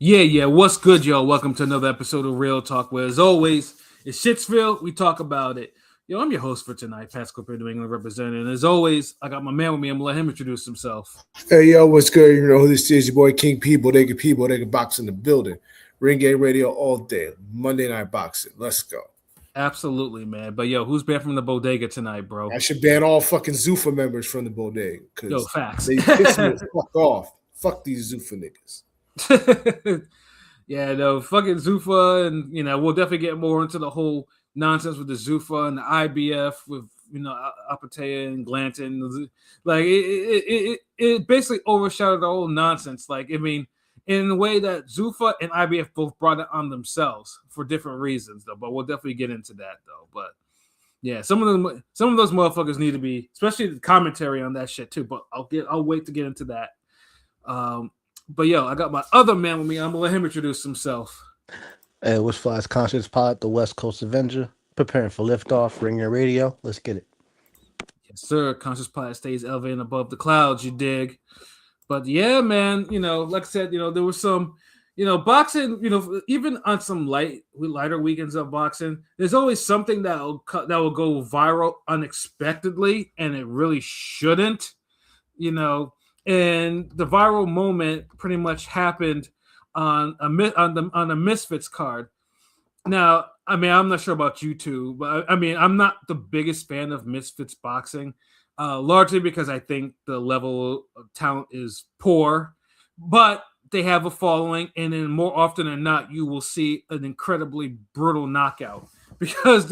Yeah. What's good, y'all? Welcome to another episode of Real Talk, where as always, it's Shitsville. We talk about it. Yo, I'm your host for tonight, Pascal New England representative. And as always, I got my man with me. I'm gonna let him introduce himself. Hey yo, what's good? You know who this is? Your boy King People. They can box in the building. Ring Game Radio all day. Monday Night Boxing. Let's go. Absolutely, man. But yo, who's back from the bodega tonight, I bro? should ban all fucking Zuffa members from the bodega Yo, because facts. they piss me the fuck off. Fuck these Zuffa niggas. Yeah, no, fucking Zuffa, and we'll definitely get more into the whole nonsense with the Zuffa and the IBF with Apatea and Glanton. Like it basically overshadowed the whole nonsense. Like I mean, in a way that Zuffa and IBF both brought it on themselves for different reasons, though. But we'll definitely get into that, though. But yeah, some of those motherfuckers need to be, especially the commentary on that shit too. But I'll wait to get into that. But yo, I got my other man with me. I'm gonna let him introduce himself. Hey, what's Fly's Conscious Pod, the West Coast Avenger, preparing for liftoff, Ring Your Radio. Let's get it. Yes, sir. Conscious Pilot stays elevated above the clouds, you dig. But yeah, man, like I said, there was some, boxing, even on some lighter weekends of boxing, there's always something that will go viral unexpectedly, and it really shouldn't, and the viral moment pretty much happened on a Misfits card. Now, I mean, I'm not sure about you two, but I mean, I'm not the biggest fan of Misfits boxing, largely because I think the level of talent is poor, but they have a following, and then more often than not, you will see an incredibly brutal knockout because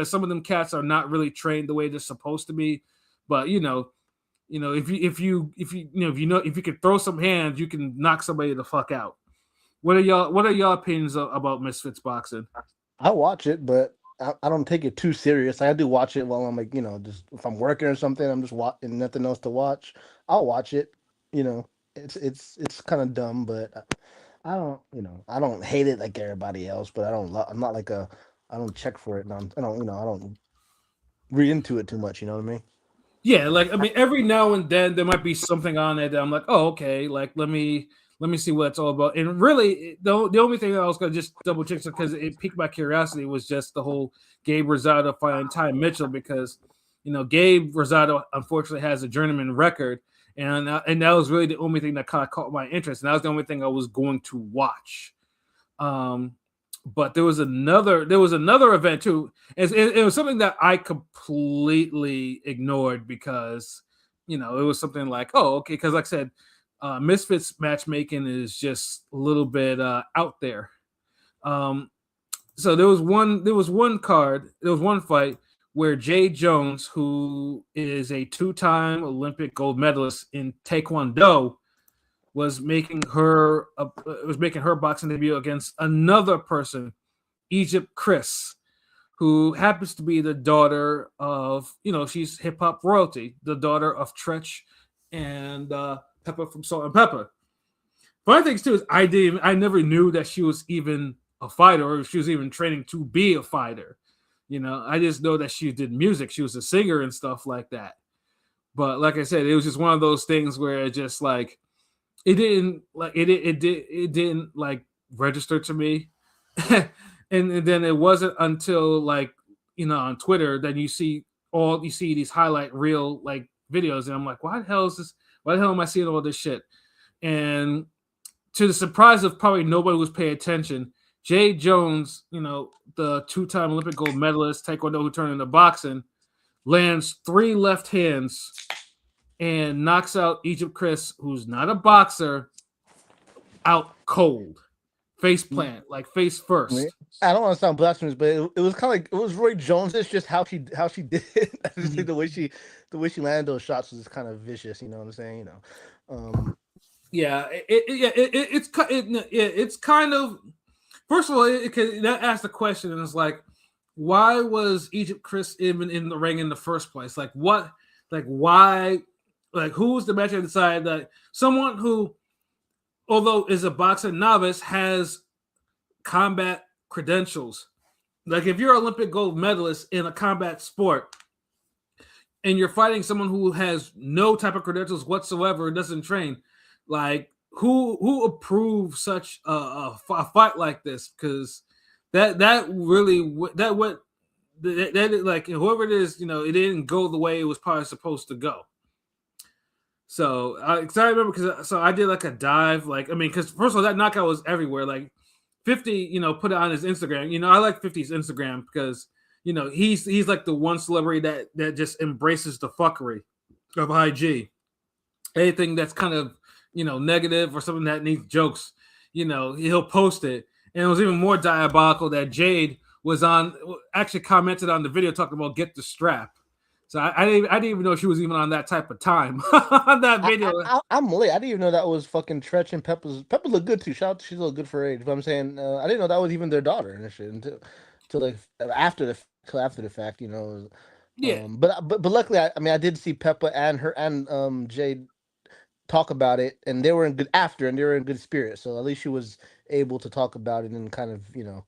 some of them cats are not really trained the way they're supposed to be. But if you can throw some hands, you can knock somebody the fuck out. What are y'all opinions about Misfits boxing? I watch it, but I don't take it too serious. I do watch it while I'm like, just if I'm working or something, I'm just watching nothing else to watch. I'll watch it. It's kind of dumb, but I don't, I don't hate it like everybody else. But I'm not like I don't check for it. And I don't read into it too much. You know what I mean? Yeah, like I mean, every now and then there might be something on it that I'm like, oh, okay, like let me see what it's all about. And really, the only thing that I was gonna just double check because it piqued my curiosity was just the whole Gabe Rosado fighting Ty Mitchell because Gabe Rosado unfortunately has a journeyman record, and that was really the only thing that kind of caught my interest, and that was the only thing I was going to watch. But there was another event too. It was something that I completely ignored because it was something like, oh, okay, because like I said, Misfits matchmaking is just a little bit out there. So there was one fight where Jay Jones, who is a two-time Olympic gold medalist in Taekwondo, was making her boxing debut against another person, Egypt Chris, who happens to be the daughter of she's hip hop royalty, the daughter of Tretch and Pepper from Salt and Pepper. Funny things too is I never knew that she was even a fighter or she was even training to be a fighter. I just know that she did music. She was a singer and stuff like that. But like I said, it was just one of those things where it just like it didn't like register to me. and then it wasn't until like on Twitter that you see these highlight reel like videos, and I'm like, why the hell is this? Why the hell am I seeing all this shit? And to the surprise of probably nobody who's paying attention, Jay Jones, the two-time Olympic gold medalist, Taekwondo who turned into boxing, lands 3 left hands and knocks out Egypt Chris, who's not a boxer, out cold. Face plant, like face first. I don't want to sound blasphemous, but it was kind of like it was Roy Jones. It's just how she did it. I just think the way she landed those shots was kind of vicious. You know what I'm saying? Yeah, it's kind of. First of all, that asks the question, and it's like, why was Egypt Chris even in the ring in the first place? Like what? Like why? Like who was the match that decided that someone who, although is a boxing novice, has combat credentials. Like if you're an Olympic gold medalist in a combat sport and you're fighting someone who has no type of credentials whatsoever, doesn't train, like who approves such a fight like this? Because that really that what that like whoever it is, you know, it didn't go the way it was probably supposed to go. So I remember because I did like a dive, like I mean, because first of all, that knockout was everywhere. Like 50, you know, put it on his Instagram. You know, I like 50's Instagram because you know he's like the one celebrity that just embraces the fuckery of IG. Anything that's kind of, you know, negative or something that needs jokes, you know, he'll post it. And it was even more diabolical that Jade was actually commented on the video talking about get the strap. So I didn't even know she was even on that type of time on that video. I'm late. I didn't even know that was fucking Tretch and Pepper's. Pepper look good too. Shout out, she's a little good for her age. But I'm saying I didn't know that was even their daughter and shit until like after the fact, you know. Yeah. But luckily, I did see Pepper and Jade talk about it, and they were in good spirits. So at least she was able to talk about it and kind of, you know,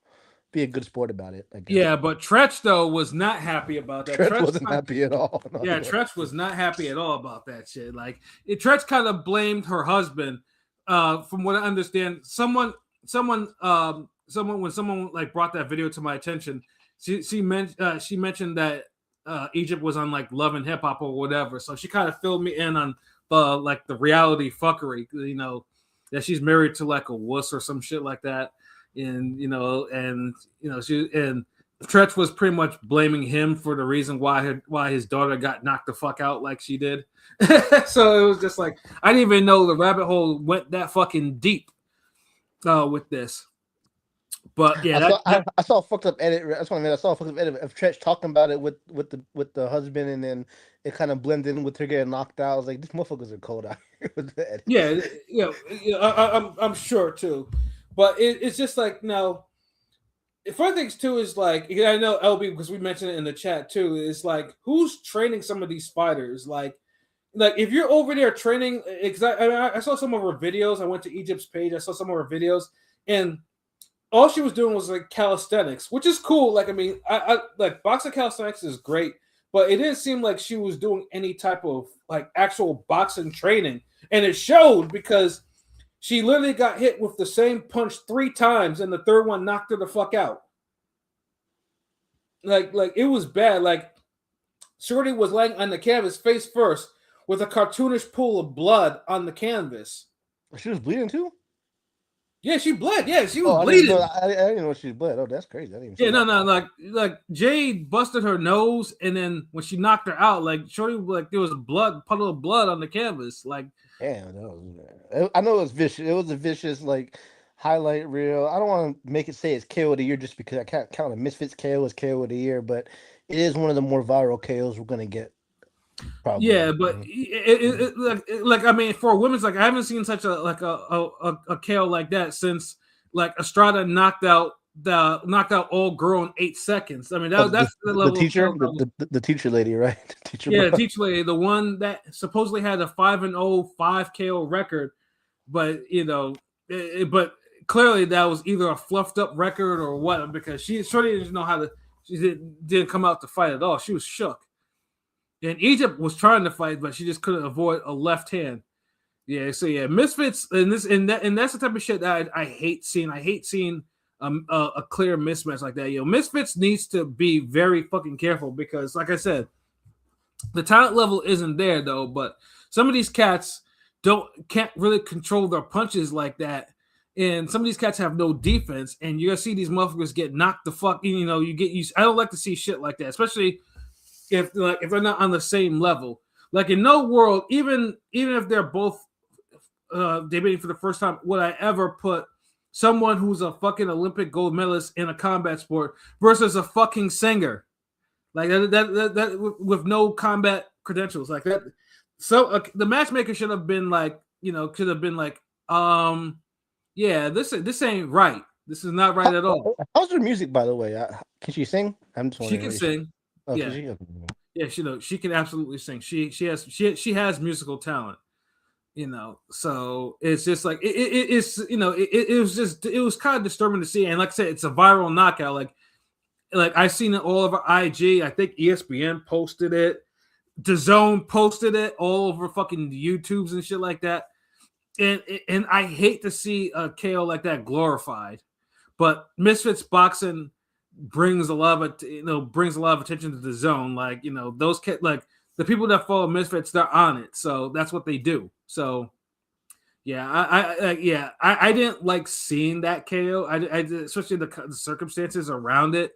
be a good sport about it, I guess. Yeah, but Tretch though was not happy about that. Tretch wasn't happy at all. No, yeah, Tretch was not happy at all about that shit. Like Tretch kind of blamed her husband. From what I understand, someone when someone like brought that video to my attention, she mentioned that Egypt was on like Love and Hip Hop or whatever. So she kind of filled me in on like the reality fuckery, you know, that she's married to like a wuss or some shit like that. And Tretch was pretty much blaming him for the reason why his daughter got knocked the fuck out like she did. So it was just like I didn't even know the rabbit hole went that fucking deep with this. But yeah, I saw a fucked up edit. That's what I mean. I saw a fucked up edit of Tretch talking about it with the husband, and then it kind of blended in with her getting knocked out. I was like, these motherfuckers are cold out here with the edit. Yeah, I'm sure too. But it's just like now. Fun things too is like I know LB because we mentioned it in the chat too. Is like who's training some of these fighters? Like if you're over there training, I saw some of her videos. I went to Egypt's page. I saw some of her videos, and all she was doing was like calisthenics, which is cool. Like I mean, I like boxing calisthenics is great, but it didn't seem like she was doing any type of like actual boxing training, and it showed because she literally got hit with the same punch 3 times, and the third one knocked her the fuck out. Like it was bad. Like Shorty was laying on the canvas face first with a cartoonish pool of blood on the canvas. She was bleeding too? Yeah, she bled. Yeah, she was bleeding. I didn't know she bled. Oh, that's crazy. I didn't even like Jade busted her nose, and then when she knocked her out, like Shorty, like there was puddle of blood on the canvas. Like, damn, I know it was vicious. It was a vicious like highlight reel. I don't want to make it say it's KO of the year just because I can't count a Misfits KO as KO of the year, but it is one of the more viral KOs we're gonna get. Probably. Yeah, but like I mean, for women's, like I haven't seen such a KO like that since like Estrada knocked out all girl in 8 seconds. I mean that's the level. The teacher, the teacher lady, right? The teacher lady, the one that supposedly had a 5-0 5 KO record, but you know, but clearly that was either a fluffed up record or what, because she didn't know how to. She didn't come out to fight at all. She was shook. And Egypt was trying to fight, but she just couldn't avoid a left hand. Yeah, so yeah, Misfits and that's the type of shit that I hate seeing. I hate seeing a clear mismatch like that. Misfits needs to be very fucking careful because, like I said, the talent level isn't there though. But some of these cats can't really control their punches like that, and some of these cats have no defense. And you're gonna see these motherfuckers get knocked the fuck. You know, I don't like to see shit like that, especially if they're not on the same level. Like in no world, even if they're both debating for the first time, would I ever put someone who's a fucking Olympic gold medalist in a combat sport versus a fucking singer like that with no combat credentials like that. So the matchmaker should have been like, yeah, this ain't right. This is not right at all. How's her music, by the way? Can she sing? I'm just wondering. She can sing. Oh, yeah, she can absolutely sing. She has musical talent, So it's just like it was kind of disturbing to see. And like I said, it's a viral knockout. Like I seen it all over IG. I think ESPN posted it, DAZN posted it all over fucking YouTubes and shit like that. and I hate to see a KO like that glorified, but Misfits boxing brings a lot of attention to the zone. Like, those like the people that follow Misfits, they're on it, so that's what they do. So yeah, I didn't like seeing that KO. I especially the circumstances around it,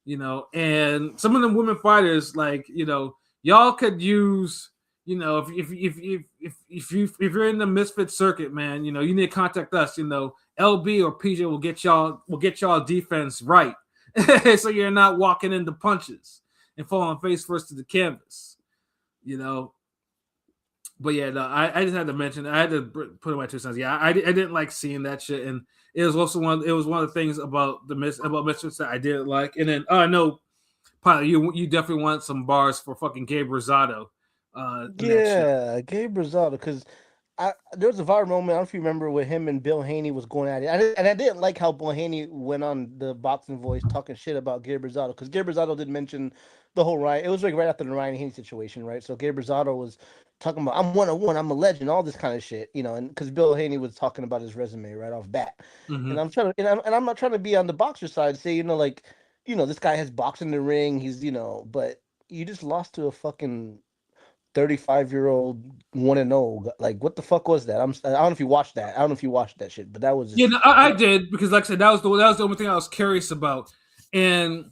and some of the women fighters, like, y'all could use, if you're in the Misfit circuit, man, you need to contact us. LB or PJ will get y'all defense right, so you're not walking into punches and falling face first to the canvas, But yeah, no, I just had to mention. I had to put in my 2 cents. Yeah, I didn't like seeing that shit, and it was also one of the things about Misfits that I didn't like. And then I know, Pilot, you definitely want some bars for fucking Gabe Rosado. Yeah, Gabe Rosado, because there was a viral moment. I don't know if you remember when him and Bill Haney was going at it. I didn't like how Bill Haney went on the Boxing Voice talking shit about Gabe Rosado, because Gabe Rosado did mention the whole Ryan. It was like right after the Ryan Haney situation, right? So Gabe Rosado was talking about, I'm 101, I'm a legend, all this kind of shit, and because Bill Haney was talking about his resume right off bat. Mm-hmm. And I'm trying to, and I'm not trying to be on the boxer side, say, this guy has boxed in the ring, he's, but you just lost to a fucking 35-year-old 1-0. Like, what the fuck was that? I don't know if you watched that. I don't know if you watched that shit, but that was just... I did, because like I said, that was the only thing I was curious about. And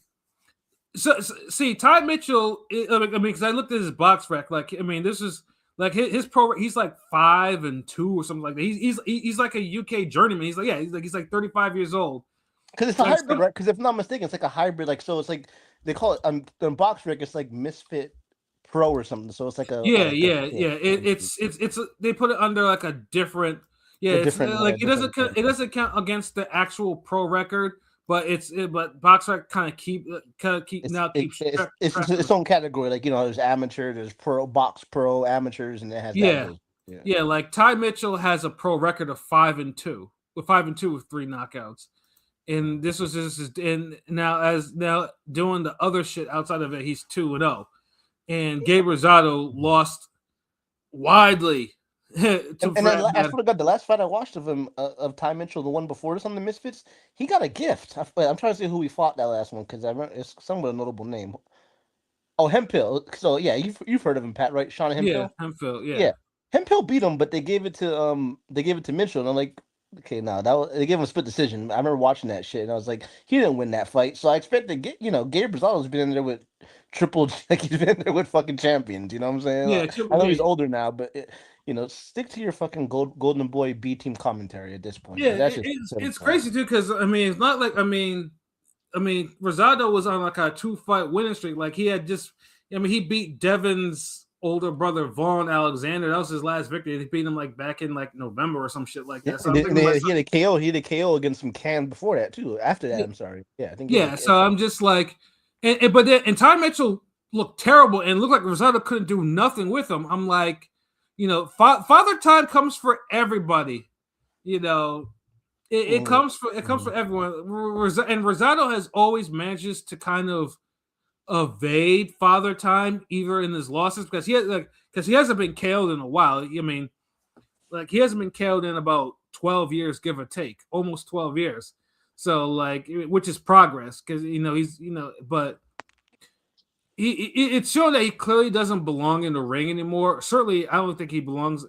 so see, Ty Mitchell, because I looked at his box rec, this is like his pro. He's like 5-2 or something like that. He's like a UK journeyman. He's like 35 years old. Because it's a hybrid, right? Because if I'm not mistaken, it's like a hybrid. Like, so it's like they call it on box rec. It's like Misfit Pro or something. So it's like a It's they put it under like a different. Yeah, it's like it doesn't count against the actual pro record. But but BoxRec kind of keeps its own category. Like, there's amateur, there's pro, box pro, amateurs, and it has yeah. Like Ty Mitchell has a pro record of 5-2 with 3 knockouts, and this was and now doing the other shit outside of it, he's 2-0, and Gabe Rosado lost widely. And then I swear to God, the last fight I watched of him, of Ty Mitchell, the one before this on the Misfits, he got a gift. I'm trying to see who he fought that last one, because I remember it's somewhat a notable name. Oh, Hemphill. So yeah, you've heard of him, Pat, right? Sean Hemphill. Yeah, Hemphill. Yeah. Hemphill beat him, but they gave it to Mitchell, and I'm like, okay, they gave him a split decision. I remember watching that shit, and I was like, he didn't win that fight, so I expect to get, Gabe Rosado's been in there with triple, like he's been there with fucking champions. You know what I'm saying? Yeah, like, I know he's older now, but. Stick to your fucking Golden Boy B team commentary at this point. Yeah, it's crazy too, because it's not like Rosado was on like a 2-fight winning streak. Like he had he beat Devin's older brother Vaughn Alexander. That was his last victory. He beat him like back in like November or some shit like that. So he had a KO. He had a KO against some Can before that too. After that, I'm sorry. Yeah, I think. Yeah, so I'm just like, and Ty Mitchell looked terrible and looked like Rosado couldn't do nothing with him. I'm like. Father Time comes for everybody. It comes for everyone. And Rosado has always manages to kind of evade Father Time, either in his losses, because he hasn't been KO'd in a while. He hasn't been KO'd in about 12 years, give or take, almost 12 years. So which is progress, because but. It's shown that he clearly doesn't belong in the ring anymore. Certainly, I don't think he belongs.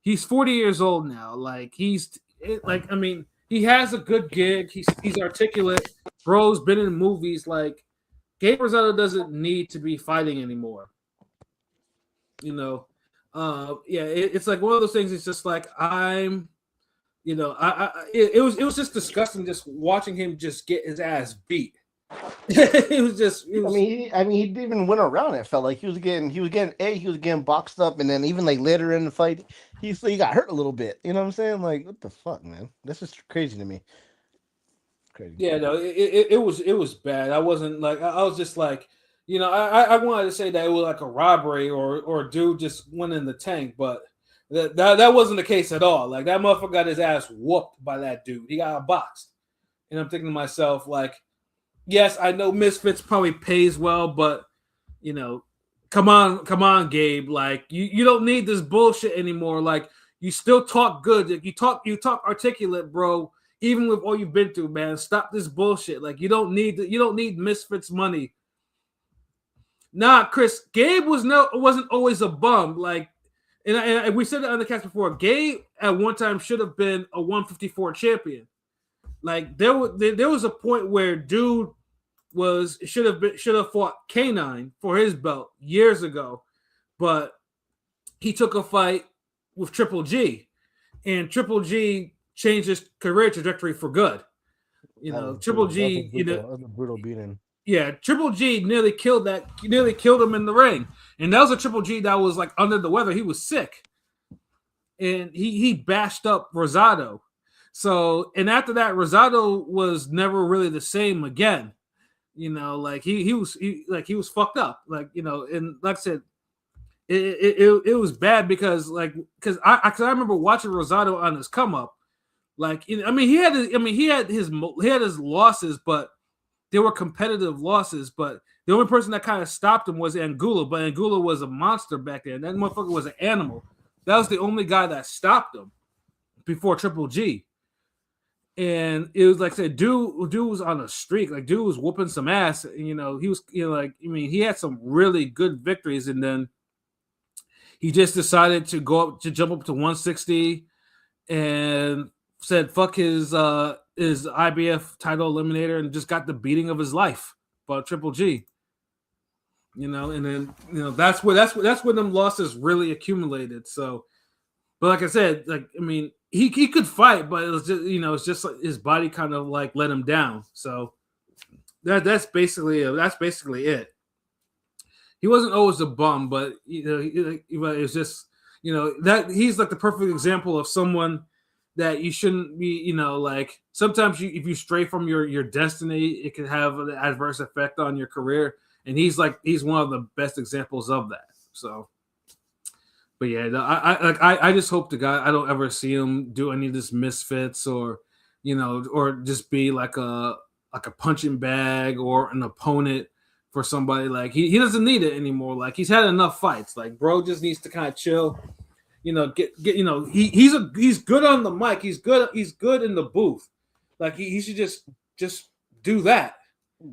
He's 40 years old now. He has a good gig. He's articulate. Bro's been in movies. Gabe Rosado doesn't need to be fighting anymore. It's like one of those things. It's just like it was just disgusting just watching him just get his ass beat. He didn't even win around. It felt like he was getting boxed up, and then even like later in the fight, he got hurt a little bit. You know what I'm saying? Like, what the fuck, man? That's just crazy to me. Crazy. Yeah, no, it was bad. I wasn't like, I was just like, I wanted to say that it was like a robbery or a dude just went in the tank, but that wasn't the case at all. Like, that motherfucker got his ass whooped by that dude. He got boxed, and I'm thinking to myself like. Yes, I know Misfits probably pays well, but come on, Gabe. Like you don't need this bullshit anymore. Like You still talk good. Like, you talk articulate, bro. Even with all you've been through, man. Stop this bullshit. Like you don't need Misfits money. Nah, Chris, Gabe wasn't always a bum. Like, and we said it on the cast before. Gabe at one time should have been a 154 champion. Like there was a point where dude should have fought K9 for his belt years ago, but he took a fight with Triple G, and Triple G changed his career trajectory for good. You know, Triple G, that was a brutal beating. Yeah, Triple G nearly killed him in the ring. And that was a Triple G that was like under the weather. He was sick. And he bashed up Rosado. So, and after that, Rosado was never really the same again. You know, like he was fucked up. Like, you know, and like I said, it was bad because I remember watching Rosado on his come up. Like, I mean, he had his losses, but they were competitive losses. But the only person that kind of stopped him was Angulo. But Angulo was a monster back then. That motherfucker was an animal. That was the only guy that stopped him before Triple G. And it was like I said, dude was on a streak. Like, dude was whooping some ass. And, you know, he was, you know, like, I mean, he had some really good victories, and then he just decided to jump up to 160 and said fuck his IBF title eliminator and just got the beating of his life by Triple G. You know, and then, you know, that's where them losses really accumulated. So, but like I said, like, I mean, he could fight, but it was just, you know, it's just like his body kind of like let him down. So that's basically it. He wasn't always a bum, but you know, it's just, you know, that he's like the perfect example of someone that you shouldn't be, you know, like sometimes if you stray from your destiny, it can have an adverse effect on your career. And he's one of the best examples of that. So, but yeah, I just hope to God I don't ever see him do any of this Misfits or, you know, or just be like a punching bag or an opponent for somebody. Like he doesn't need it anymore. Like he's had enough fights. Like bro just needs to kind of chill. You know, get you know, he's good on the mic. He's good in the booth. Like he should just do that.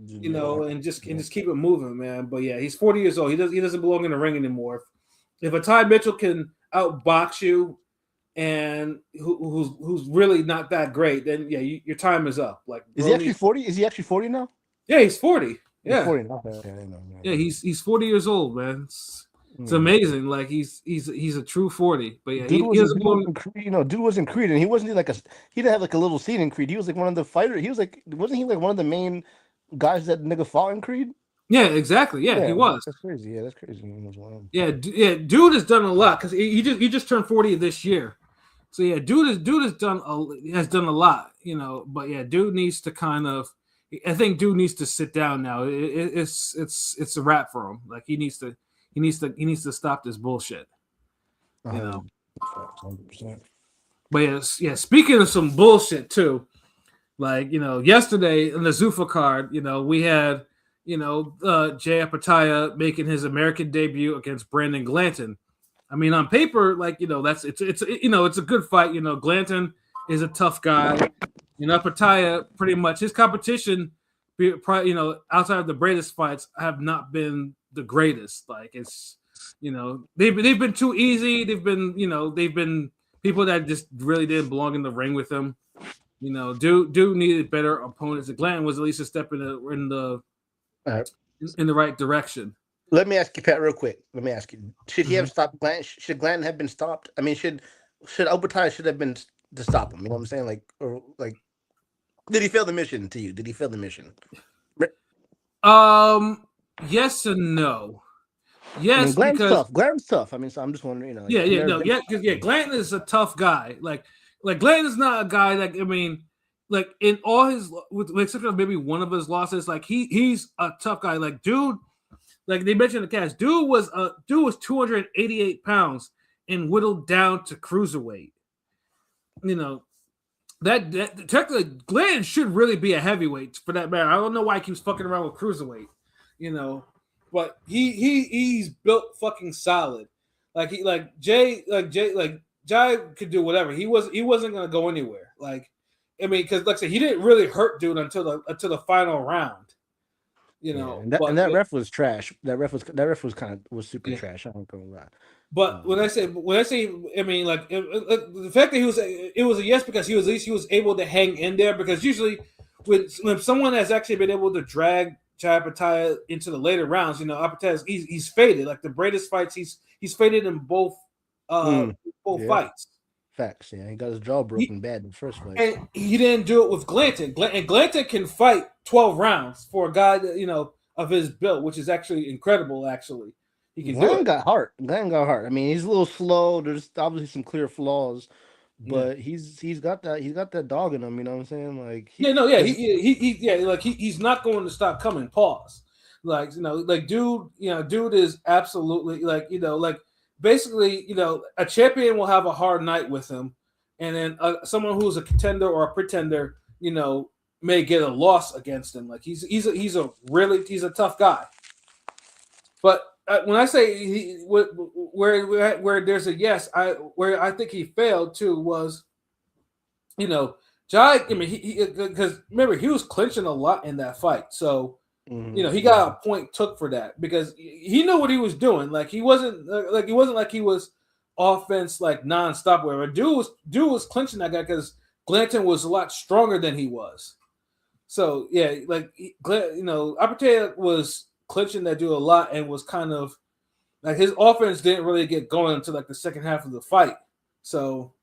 You know, and just keep it moving, man. But yeah, he's 40 years old. He doesn't belong in the ring anymore. If a Ty Mitchell can outbox you and who's really not that great, then yeah, your time is up. Like, is he actually 40? Is he actually 40 now? Yeah, he's 40. Yeah, he's 40. Yeah, he's 40 years old, man. It's amazing. Like he's a true 40. But yeah, dude was in Creed, and he wasn't like he didn't have like a little scene in Creed. He was like one of the fighters. He was like, wasn't he like one of the main guys that nigga fought in Creed? Yeah, exactly. Yeah, he was. That's crazy. Yeah, that's crazy. Yeah, dude has done a lot because he just turned 40 this year. So yeah, dude has done a lot, you know. But yeah, dude needs to I think dude needs to sit down now. It's a wrap for him. Like he needs to stop this bullshit. You know. 100%. But yeah, speaking of some bullshit too. Like, you know, yesterday in the Zuffa card, you know, we had, you know, Jay Apataya making his American debut against Brandon Glanton. I mean, on paper, like, you know, it's a good fight. You know, Glanton is a tough guy. You know, Apataya, pretty much his competition, you know, outside of the greatest fights, have not been the greatest. Like, it's, you know, they've been too easy. They've been people that just really didn't belong in the ring with him. You know, dude needed better opponents. Glanton was at least a step in the right direction. Let me ask you, Pat, real quick. Let me ask you: should he have stopped Glanton? Should Glanton have been stopped? I mean, should Obatiah have been to stop him? You know what I'm saying? Like, did he fail the mission to you? Did he fail the mission? Yes and no. Yes, I mean, because Glanton's tough. I mean, so I'm just wondering, you know. Glanton is a tough guy. Like Glenn is not a guy that, I mean, like in all his, with except for maybe one of his losses, like he's a tough guy. Like dude, like they mentioned in the cast, dude was 288 pounds and whittled down to cruiserweight. You know, that technically Glenn should really be a heavyweight for that matter. I don't know why he keeps fucking around with cruiserweight. You know, but he's built fucking solid. Jay Jai could do whatever. He wasn't gonna go anywhere. Like, I mean, because like I said, he didn't really hurt dude until the final round. You know, and that ref was trash. That ref was was super trash. I don't know that. But when I say, I mean, like the fact that it was a yes because at least he was able to hang in there, because usually when someone has actually been able to drag Jai Opetaia into the later rounds, you know, Opetaia he's faded. Like the Bradis fights, he's faded in both fights. Facts, yeah. He got his jaw broken bad in the first fight. And he didn't do it with Glanton. And Glanton can fight 12 rounds for a guy that, you know, of his build, which is actually incredible, actually. He can Glenn got heart. I mean, he's a little slow. There's obviously some clear flaws, but he's got that dog in him, you know what I'm saying? Like he's not going to stop coming. Pause. Like, you know, like dude is absolutely like, you know, like basically, you know, a champion will have a hard night with him, and then someone who's a contender or a pretender, you know, may get a loss against him. Like he's a tough guy. But when I say where there's a yes, where I think he failed too was, you know, Jai. I mean, because remember he was clinching a lot in that fight, so you know he got a point took for that because he knew what he was doing. Like he wasn't like he was offense like nonstop. Whatever. Dude was clinching that guy because Glanton was a lot stronger than he was. So yeah, like you know, Opetaia was clinching that dude a lot and was kind of like his offense didn't really get going until like the second half of the fight. So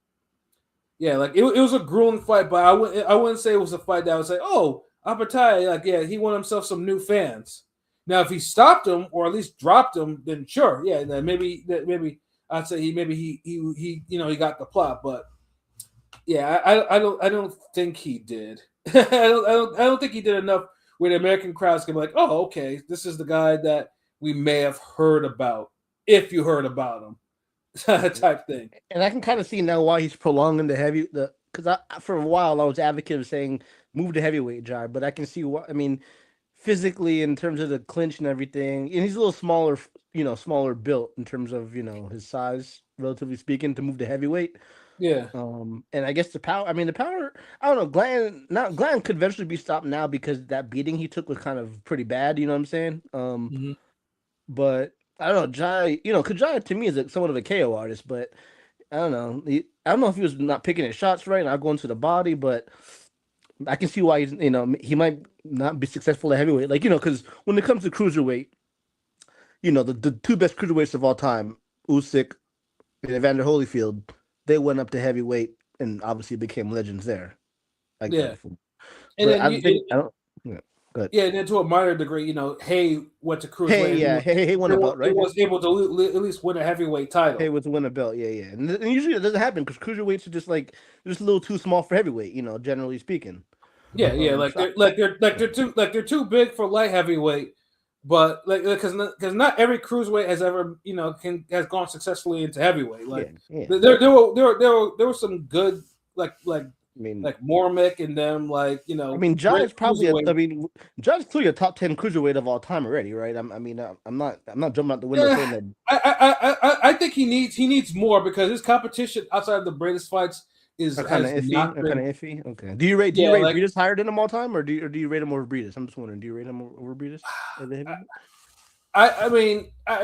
yeah, like it was a grueling fight, but I wouldn't say it was a fight that I would say, oh, Opetaia, like yeah, he won himself some new fans. Now if he stopped him or at least dropped him, then sure, yeah, then maybe I'd say he you know he got the plot, but yeah, I don't think he did. I don't think he did enough where the American crowds can be like, oh, okay, this is the guy that we may have heard about if you heard about him, type thing. And I can kind of see now why he's prolonging because for a while I was advocate of saying move to heavyweight, Jai, but I can see what I mean physically in terms of the clinch and everything, and he's a little smaller, you know, smaller built in terms of, you know, his size, relatively speaking, to move to heavyweight. Yeah. And I guess the power, I don't know, Glenn could eventually be stopped now because that beating he took was kind of pretty bad, you know what I'm saying? But I don't know, Jai, you know, because Jai to me is somewhat of a KO artist, but I don't know. I don't know if he was not picking his shots right, not going to the body, but I can see why he's, you know, he might not be successful at heavyweight. Like, you know, because when it comes to cruiserweight, you know, the two best cruiserweights of all time, Usyk and Evander Holyfield, they went up to heavyweight and obviously became legends there. Like yeah. And then and then to a minor degree, you know, Hay went to cruiserweight. Hay won a belt, right? He was able to at least win a heavyweight title. Hay was to win a belt, yeah. And usually it doesn't happen because cruiserweights are just a little too small for heavyweight, you know, generally speaking. Yeah, they're too big for light heavyweight. But like, because not every cruiserweight has ever, you know, has gone successfully into heavyweight. Like there were some good like Mormick and them, like, you know. I mean, Jai's Jai's clearly a top 10 cruiserweight of all time already, right? I'm not jumping out the window saying that. I think he needs more because his competition outside of the Bradis fights is kind of iffy. Okay. Do you rate Bradis higher than him all time, or do you rate him over Bradis? I'm just wondering. Do you rate him over Bradis? I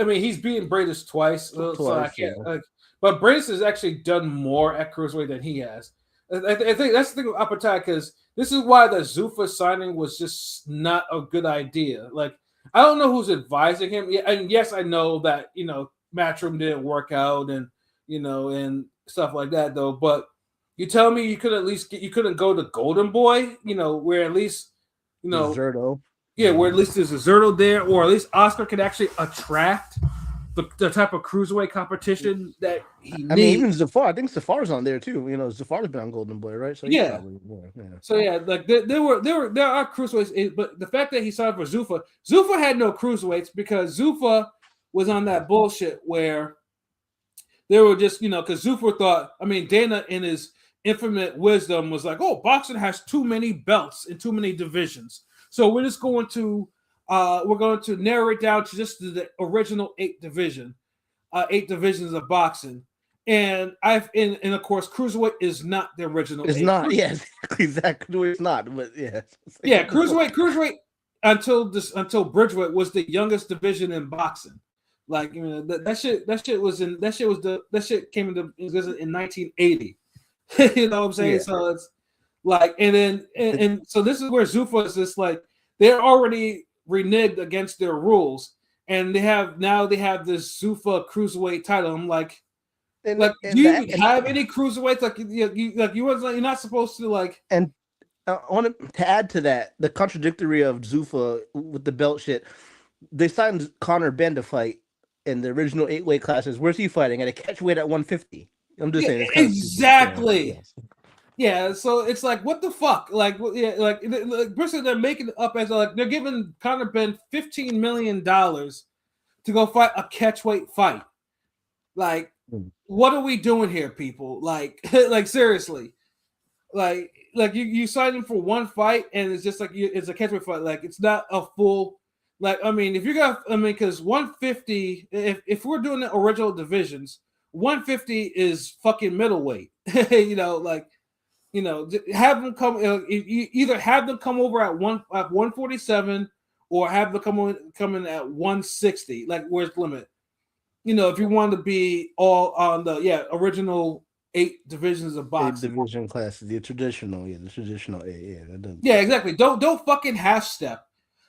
mean, he's beaten Bradis twice, so I can't. But Bradis has actually done more at cruiserweight than he has. I think that's the thing with Opetaia, because this is why the Zuffa signing was just not a good idea. Like, I don't know who's advising him. Yeah, and yes, I know that, you know, Matchroom didn't work out and, you know, and stuff like that though. But you tell me you couldn't go to Golden Boy, you know, where at least, you know, Zerto. Yeah, where at least there's a Zerto there, or at least Oscar could actually attract the type of cruiserweight competition that he needs. I mean, even Zafar, I think Zafar's on there too. You know, Zafar's been on Golden Boy, right? So yeah. So yeah, like there are cruiserweights, but the fact that he signed for Zuffa had no cruiserweights because Zuffa was on that bullshit where they were just, you know, because Zuffa thought, I mean, Dana in his infinite wisdom was like, oh, boxing has too many belts in too many divisions, so we're just going to narrow it down to just the original 8 divisions of boxing, And and of course, cruiserweight is not the original. It's not. Yeah, exactly. It's not. But yeah. Yeah, cruiserweight until Bridgeweight was the youngest division in boxing. Like, you know, that shit came into existence in 1980. You know what I'm saying? Yeah. So it's like, and so this is where Zuffa is just like, they're already reneged against their rules, and they have this Zuffa cruiserweight title. I'm like, do you have any cruiserweights? Like, you're not supposed to, like. And I want to add to that, the contradictory of Zuffa with the belt shit. They signed Conor Benn to fight in the original 8-weight classes. Where's he fighting? At a catchweight at 150. I'm just saying. Exactly. Yeah, so it's like, what the fuck? Like, yeah, like basically they're making it up as like they're giving Conor Benn $15 million to go fight a catchweight fight. Like, what are we doing here, people? Like, like seriously, like you signed him for one fight, and it's just like it's a catchweight fight. Like, it's not a full. Like, I mean, if you're gonna, because 150, if we're doing the original divisions, 150 is fucking middleweight. You know, like. You know, have them come. Either have them come over at 147, or have them come in at 160. Like, where's the limit? You know, if you want to be all on the original 8 divisions of boxing, 8 division classes, the traditional 8. Yeah, exactly. Don't fucking half step.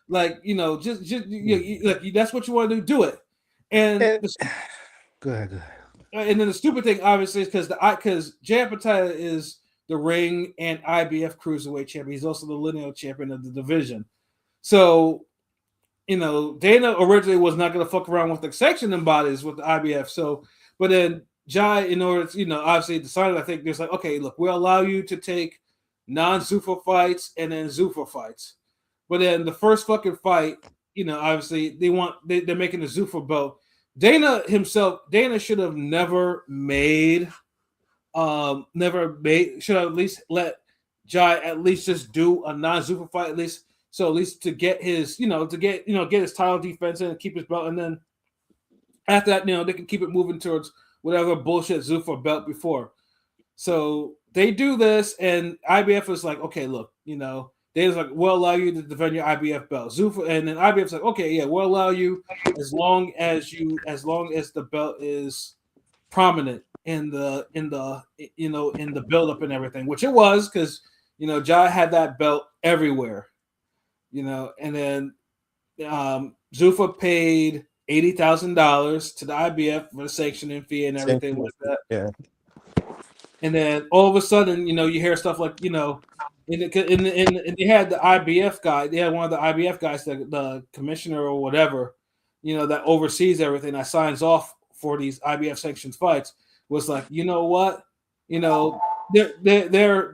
Like, you know, just that's what you want to do it. And go ahead. And then the stupid thing, obviously, is because Jay Pataya is the ring and IBF cruiserweight champion. He's also the lineal champion of the division. So, you know, Dana originally was not going to fuck around with the sanctioning bodies with the IBF. So, but then Jai, in order to, you know, obviously decided, I think, there's like, okay, look, we'll allow you to take non-Zuffa fights and then Zuffa fights. But then the first fucking fight, you know, obviously they're making the Zuffa belt. Dana should have never should have at least let Jai at least just do a non-Zuffa fight at least to get his get his title defense and keep his belt, and then after that, you know, they can keep it moving towards whatever bullshit Zuffa belt before. So they do this, and IBF is like, okay, look, you know, they're like, we'll allow you to defend your IBF belt. Zuffa, and then IBF's like, okay, yeah, we'll allow you as long as the belt is prominent in the build up and everything, which it was, because, you know, Jai had that belt everywhere, you know, and then Zuffa paid $80,000 to the IBF for the sanctioning fee and everything like that. Yeah. And then all of a sudden, you know, you hear stuff like, you know, and they had the IBF guy, they had one of the IBF guys, the commissioner or whatever, you know, that oversees everything, that signs off for these IBF sanctioned fights, was like, you know what, you know, they're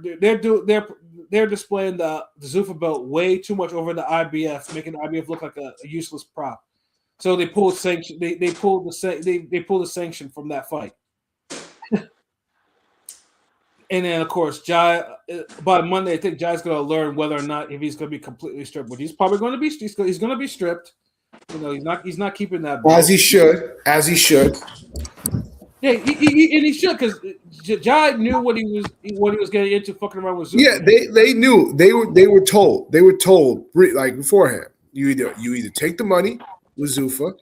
displaying the Zuffa belt way too much over the IBF, making the IBF look like a useless prop. So they pulled sanction. They pulled the sanction from that fight. And then, of course, Jai, by Monday, I think Jai's going to learn whether or not if he's going to be completely stripped. But he's probably going to be. He's going to be stripped. You know, he's not keeping that belt. As he should. Yeah, he should, because Jai knew what he was getting into, fucking around with Zuffa. Yeah, they knew. They were told like beforehand. You either take the money with Zuffa,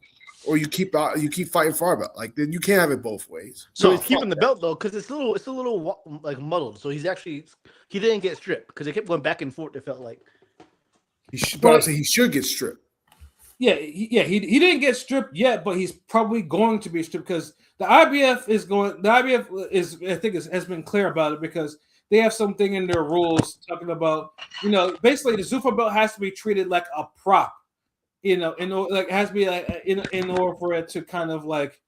or you keep fighting Farba. Like, then you can't have it both ways. So he's keeping the belt though, because it's a little like muddled. So he didn't get stripped, because they kept going back and forth. It felt like he should get stripped. Yeah, he didn't get stripped yet, but he's probably going to be stripped, because the IBF has been clear about it, because they have something in their rules talking about, you know, basically the Zuffa belt has to be treated like a prop. You know, it has to be like in order for it to kind of like,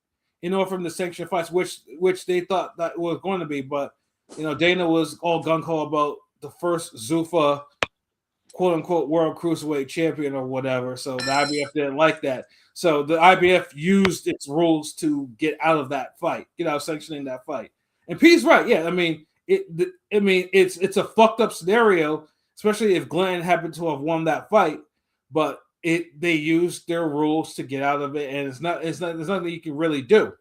in order for them to sanction fights, which they thought that was going to be, but, you know, Dana was all gung ho about the first Zuffa quote unquote world cruiserweight champion or whatever. So the IBF didn't like that. So the IBF used its rules to get out of that fight, get out of sanctioning that fight. And P's right, yeah. I mean, it's a fucked up scenario, especially if Glenn happened to have won that fight, but they used their rules to get out of it, and there's nothing you can really do.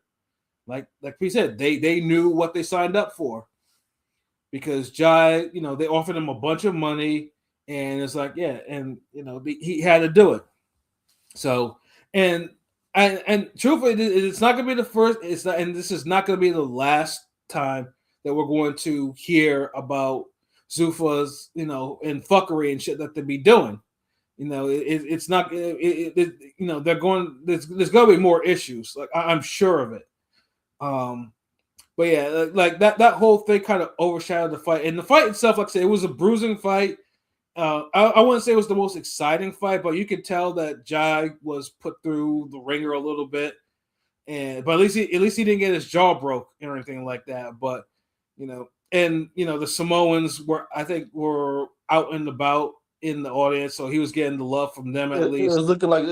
like we said, they knew what they signed up for because Jai, they offered him a bunch of money, and it's like, yeah, and he had to do it. So and truthfully, it's not going to be the first. It's not, and this is not going to be the last time that we're going to hear about Zuffa's, and fuckery and shit that they be doing. It's not. They're going. There's going to be more issues. Like I'm sure of it. But yeah, like that whole thing kind of overshadowed the fight, and the fight itself, like I said, it was a bruising fight. I wouldn't say it was the most exciting fight, but you could tell that Jai was put through the ringer a little bit, but at least he didn't get his jaw broke or anything like that. But the Samoans were out and about in the audience, so he was getting the love from them at least. It was looking like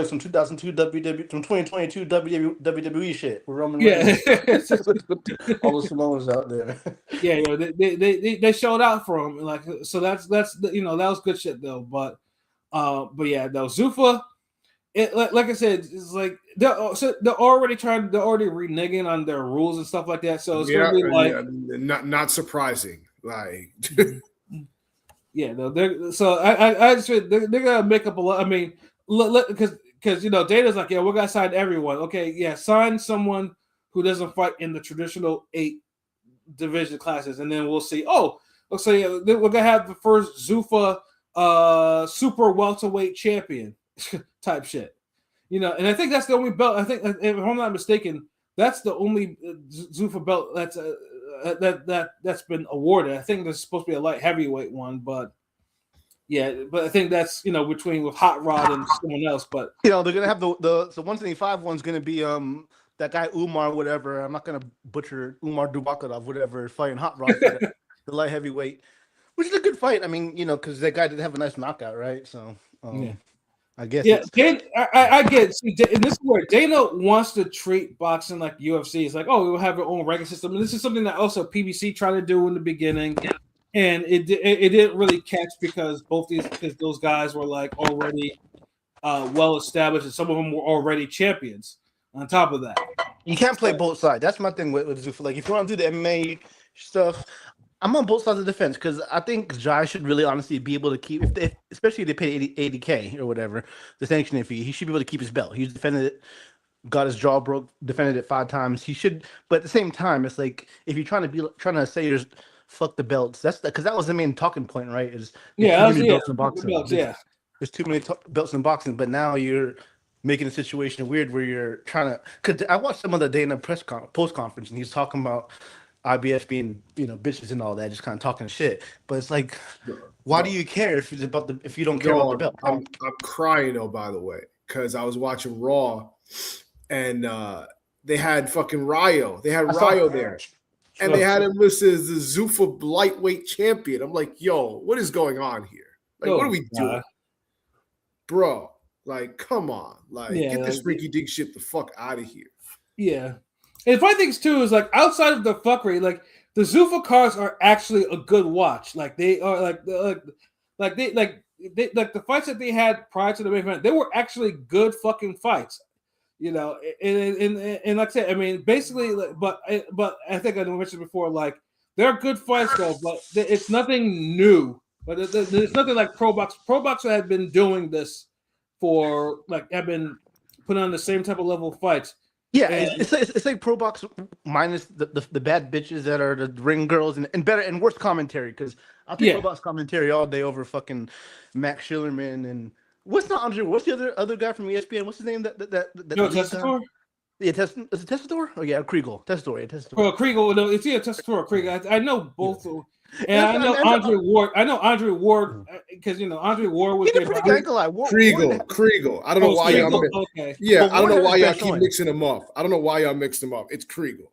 some 2002 WWE, some 2022 WWE shit with Roman Reigns. All the Samoans out there. Yeah, they showed out for him, like, so that's that was good shit though. But yeah, though Zuffa, like I said, it's like they're already reneging on their rules and stuff like that. So it's gonna be like not surprising, like. Yeah, no, I just feel they're gonna make up a lot. I mean, because Dana's like, yeah, we're gonna sign everyone. Okay, yeah, sign someone who doesn't fight in the traditional 8 division classes, and then we'll see. Oh, so yeah, we're gonna have the first Zuffa super welterweight champion type shit. And I think that's the only belt. I think, if I'm not mistaken, that's the only Zuffa belt that's been awarded. I think there's supposed to be a light heavyweight one, but yeah, but I think that's between with Hot Rod and someone else. But they're gonna have the 175 one's gonna be that guy Umar whatever. I'm not gonna butcher Umar Dubakadov whatever fighting Hot Rod for the light heavyweight, which is a good fight. I mean, because that guy did have a nice knockout, right? So yeah. I guess. Yeah, I get. See, and this is where Dana wants to treat boxing like UFC. It's like, oh, we will have our own ranking system, and this is something that also PBC tried to do in the beginning, and it didn't really catch because those guys were like already well established, and some of them were already champions. On top of that, you can't play both sides. That's my thing with Zuffa. Like, if you want to do the MMA stuff, I'm on both sides of the fence because I think Jai should really honestly be able to keep, especially if they pay 80K or whatever, the sanctioning fee, he should be able to keep his belt. He's defended it, got his jaw broke, defended it 5 times. He should, but at the same time, it's like if you're trying to say there's fuck the belts, that's because that was the main talking point, right? Is belts in boxing. There's too many belts in boxing, but now you're making the situation weird where you're trying to. Because I watched some of the Dana post conference, and he's talking about IBF being, bitches and all that, just kind of talking shit. But it's like, why do you care if it's about if you don't care about the belt? I'm crying though, by the way, because I was watching Raw, and they had fucking Ryo. They had Ryo there, and they had him listed as the Zuffa lightweight champion. I'm like, yo, what is going on here? Like, what are we doing, bro? Like, come on, get this freaky dig shit the fuck out of here. Yeah. And the funny thing too is, like, outside of the fuckery, like, the Zuffa cards are actually a good watch. Like, they are like the fights that they had prior to the main event, they were actually good fucking fights. And like I said, I mean, basically, but I think I mentioned before, like, they're good fights though, but it's nothing new. But there's nothing like Pro Box. Pro Boxer had been doing this for, like, have been putting on the same type of level of fights. Yeah, it's like Pro Box minus the bad bitches that are the ring girls and better and worse commentary, because I'll take Pro Box commentary all day over fucking Max Schillerman and what's the other guy from ESPN? What's his name? Tessitore? Yeah, is it Tessitore? Oh yeah, Kriegel. Tessitore. Well, Kriegel, no, it's Tessitore. Kriegel. I know both. And I know Andre Ward. I know Andre Ward because Andre Ward was Kriegel. I don't know why y'all. Okay. Yeah, I don't know why y'all keep mixing them up. I don't know why y'all mixed them up. It's Kriegel.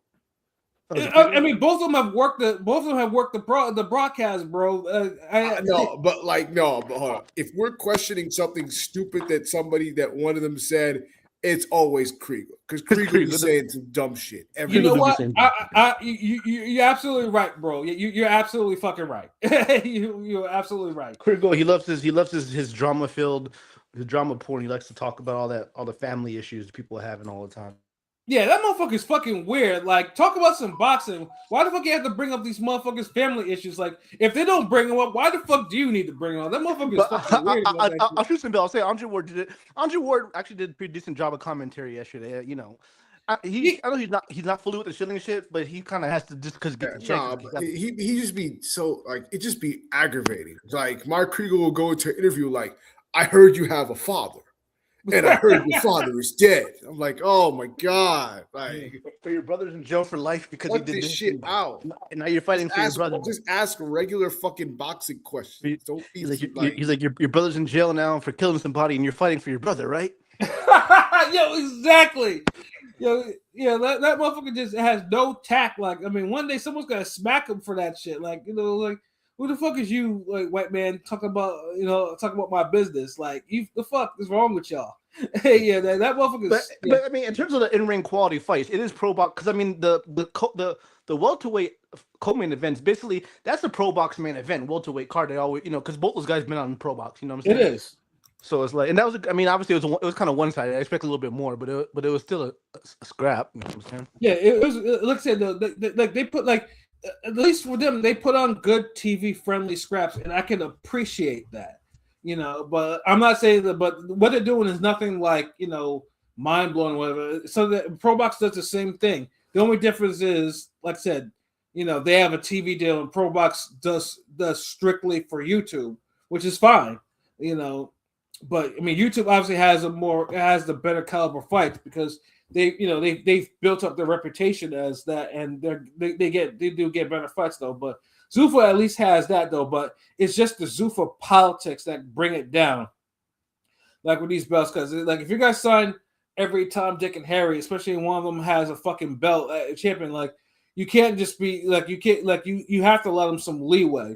I mean, both of them have worked the broadcast, bro. But hold on. If we're questioning something stupid that one of them said, it's always Kriegel, because Kriegel is saying some dumb shit. You know what? You're absolutely right, bro. You're absolutely fucking right. You're absolutely right. Kriegel, he loves his drama porn. He likes to talk about all the family issues people are having all the time. Yeah, that motherfucker's fucking weird. Like, talk about some boxing. Why the fuck you have to bring up these motherfuckers' family issues? Like, if they don't bring them up, why the fuck do you need to bring them up? That motherfucker is But fucking weird about that shit. I'll shoot some. I'll say Andre Ward did it. Andre Ward actually did a pretty decent job of commentary yesterday. You know, I know he's not fully with the shilling shit, but he kind of has to just because get the check. He just be so like it just be aggravating. Like Mark Krieger will go into an interview like, "I heard you have a father, and I heard your father is dead." I'm like, "Oh my god!" Like, for your brother's in jail for life because he cut did this this shit out. and now you're fighting for your brother. Just ask regular fucking boxing questions. Don't be he's like your brother's in jail now for killing somebody, and you're fighting for your brother, right? Yo, exactly. Yo, yeah, that motherfucker just has no tact. Like, I mean, one day someone's gonna smack him for that shit. Like, you know, like, who the fuck is you, like, white man, talking about my business? Like, the fuck is wrong with y'all? Hey, yeah, that motherfucker. But I mean, in terms of the in-ring quality fights, it is pro box because I mean the welterweight co-main events basically that's a pro box main event. Welterweight card, they always because both those guys been on pro box. You know what I'm saying? It is. So it's like, and that was, I mean, obviously it was kind of one-sided. I expected a little bit more, but it was still a scrap. You know what I'm saying? Yeah, it was. Like I said, like they put like at least for them, they put on good TV-friendly scraps, and I can appreciate that. But I'm not saying that. But what they're doing is nothing like mind blowing, whatever. So that Pro Box does the same thing. The only difference is, like I said, they have a TV deal, and Pro Box does strictly for YouTube, which is fine. But I mean, YouTube obviously has the better caliber fights because they've built up their reputation as that, and they do get better fights though. But Zuffa at least has that though. But it's just the Zuffa politics that bring it down, like with these belts. Because like if you guys sign every Tom, Dick, and Harry, especially when one of them has a fucking belt champion, like you can't just be like you have to allow them some leeway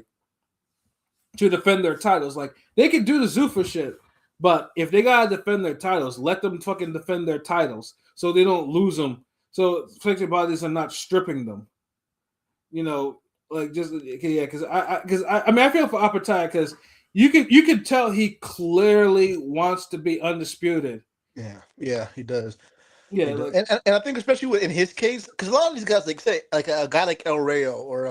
to defend their titles. Like they can do the Zuffa shit. But if they gotta defend their titles, let them fucking defend their titles so they don't lose them. So flexible bodies are not stripping them. Like just yeah, because I mean I feel for Apataya because you can tell he clearly wants to be undisputed. Yeah, he does. Yeah, he does. And I think especially in his case, because a lot of these guys like say like a guy like El Rayo or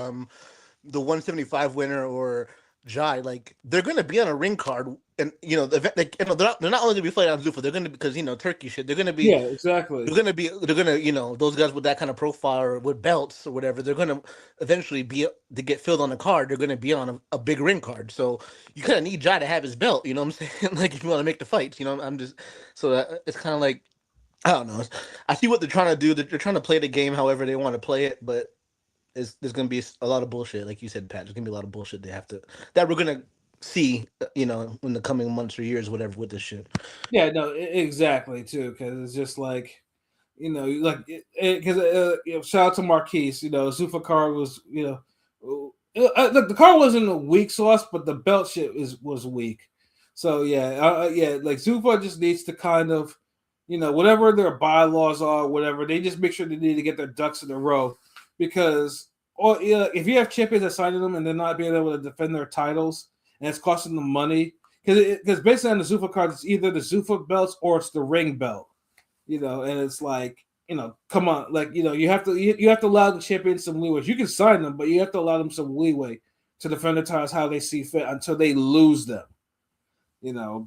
the 175 winner or Jai, like they're gonna be on a ring card, and the event, like they're not only gonna be fighting on Zuffa, they're gonna because Turkey shit, they're gonna be exactly. They're gonna those guys with that kind of profile or with belts or whatever, they're gonna eventually be to get filled on the card. They're gonna be on a big ring card, so you kind of need Jai to have his belt. You know what I'm saying? Like if you want to make the fights, I'm just so that it's kind of like I don't know. I see what they're trying to do. They're trying to play the game however they want to play it, but. There's going to be a lot of bullshit, like you said, Pat. There's going to be a lot of bullshit that we're going to see, in the coming months or years, whatever, with this shit. Yeah, no, exactly, too, because it's just like, shout out to Marquise, Zuffa card was, look, the card wasn't a weak sauce, but the belt shit was weak. So, like Zuffa just needs to kind of, whatever their bylaws are, whatever, they just make sure they need to get their ducks in a row. Because if you have champions that sign them and they're not being able to defend their titles and it's costing them money, because basically on the Zuffa card, it's either the Zuffa belts or it's the ring belt, and it's like, come on, like, you have to allow the champions some leeway. You can sign them, but you have to allow them some leeway to defend their titles how they see fit until they lose them,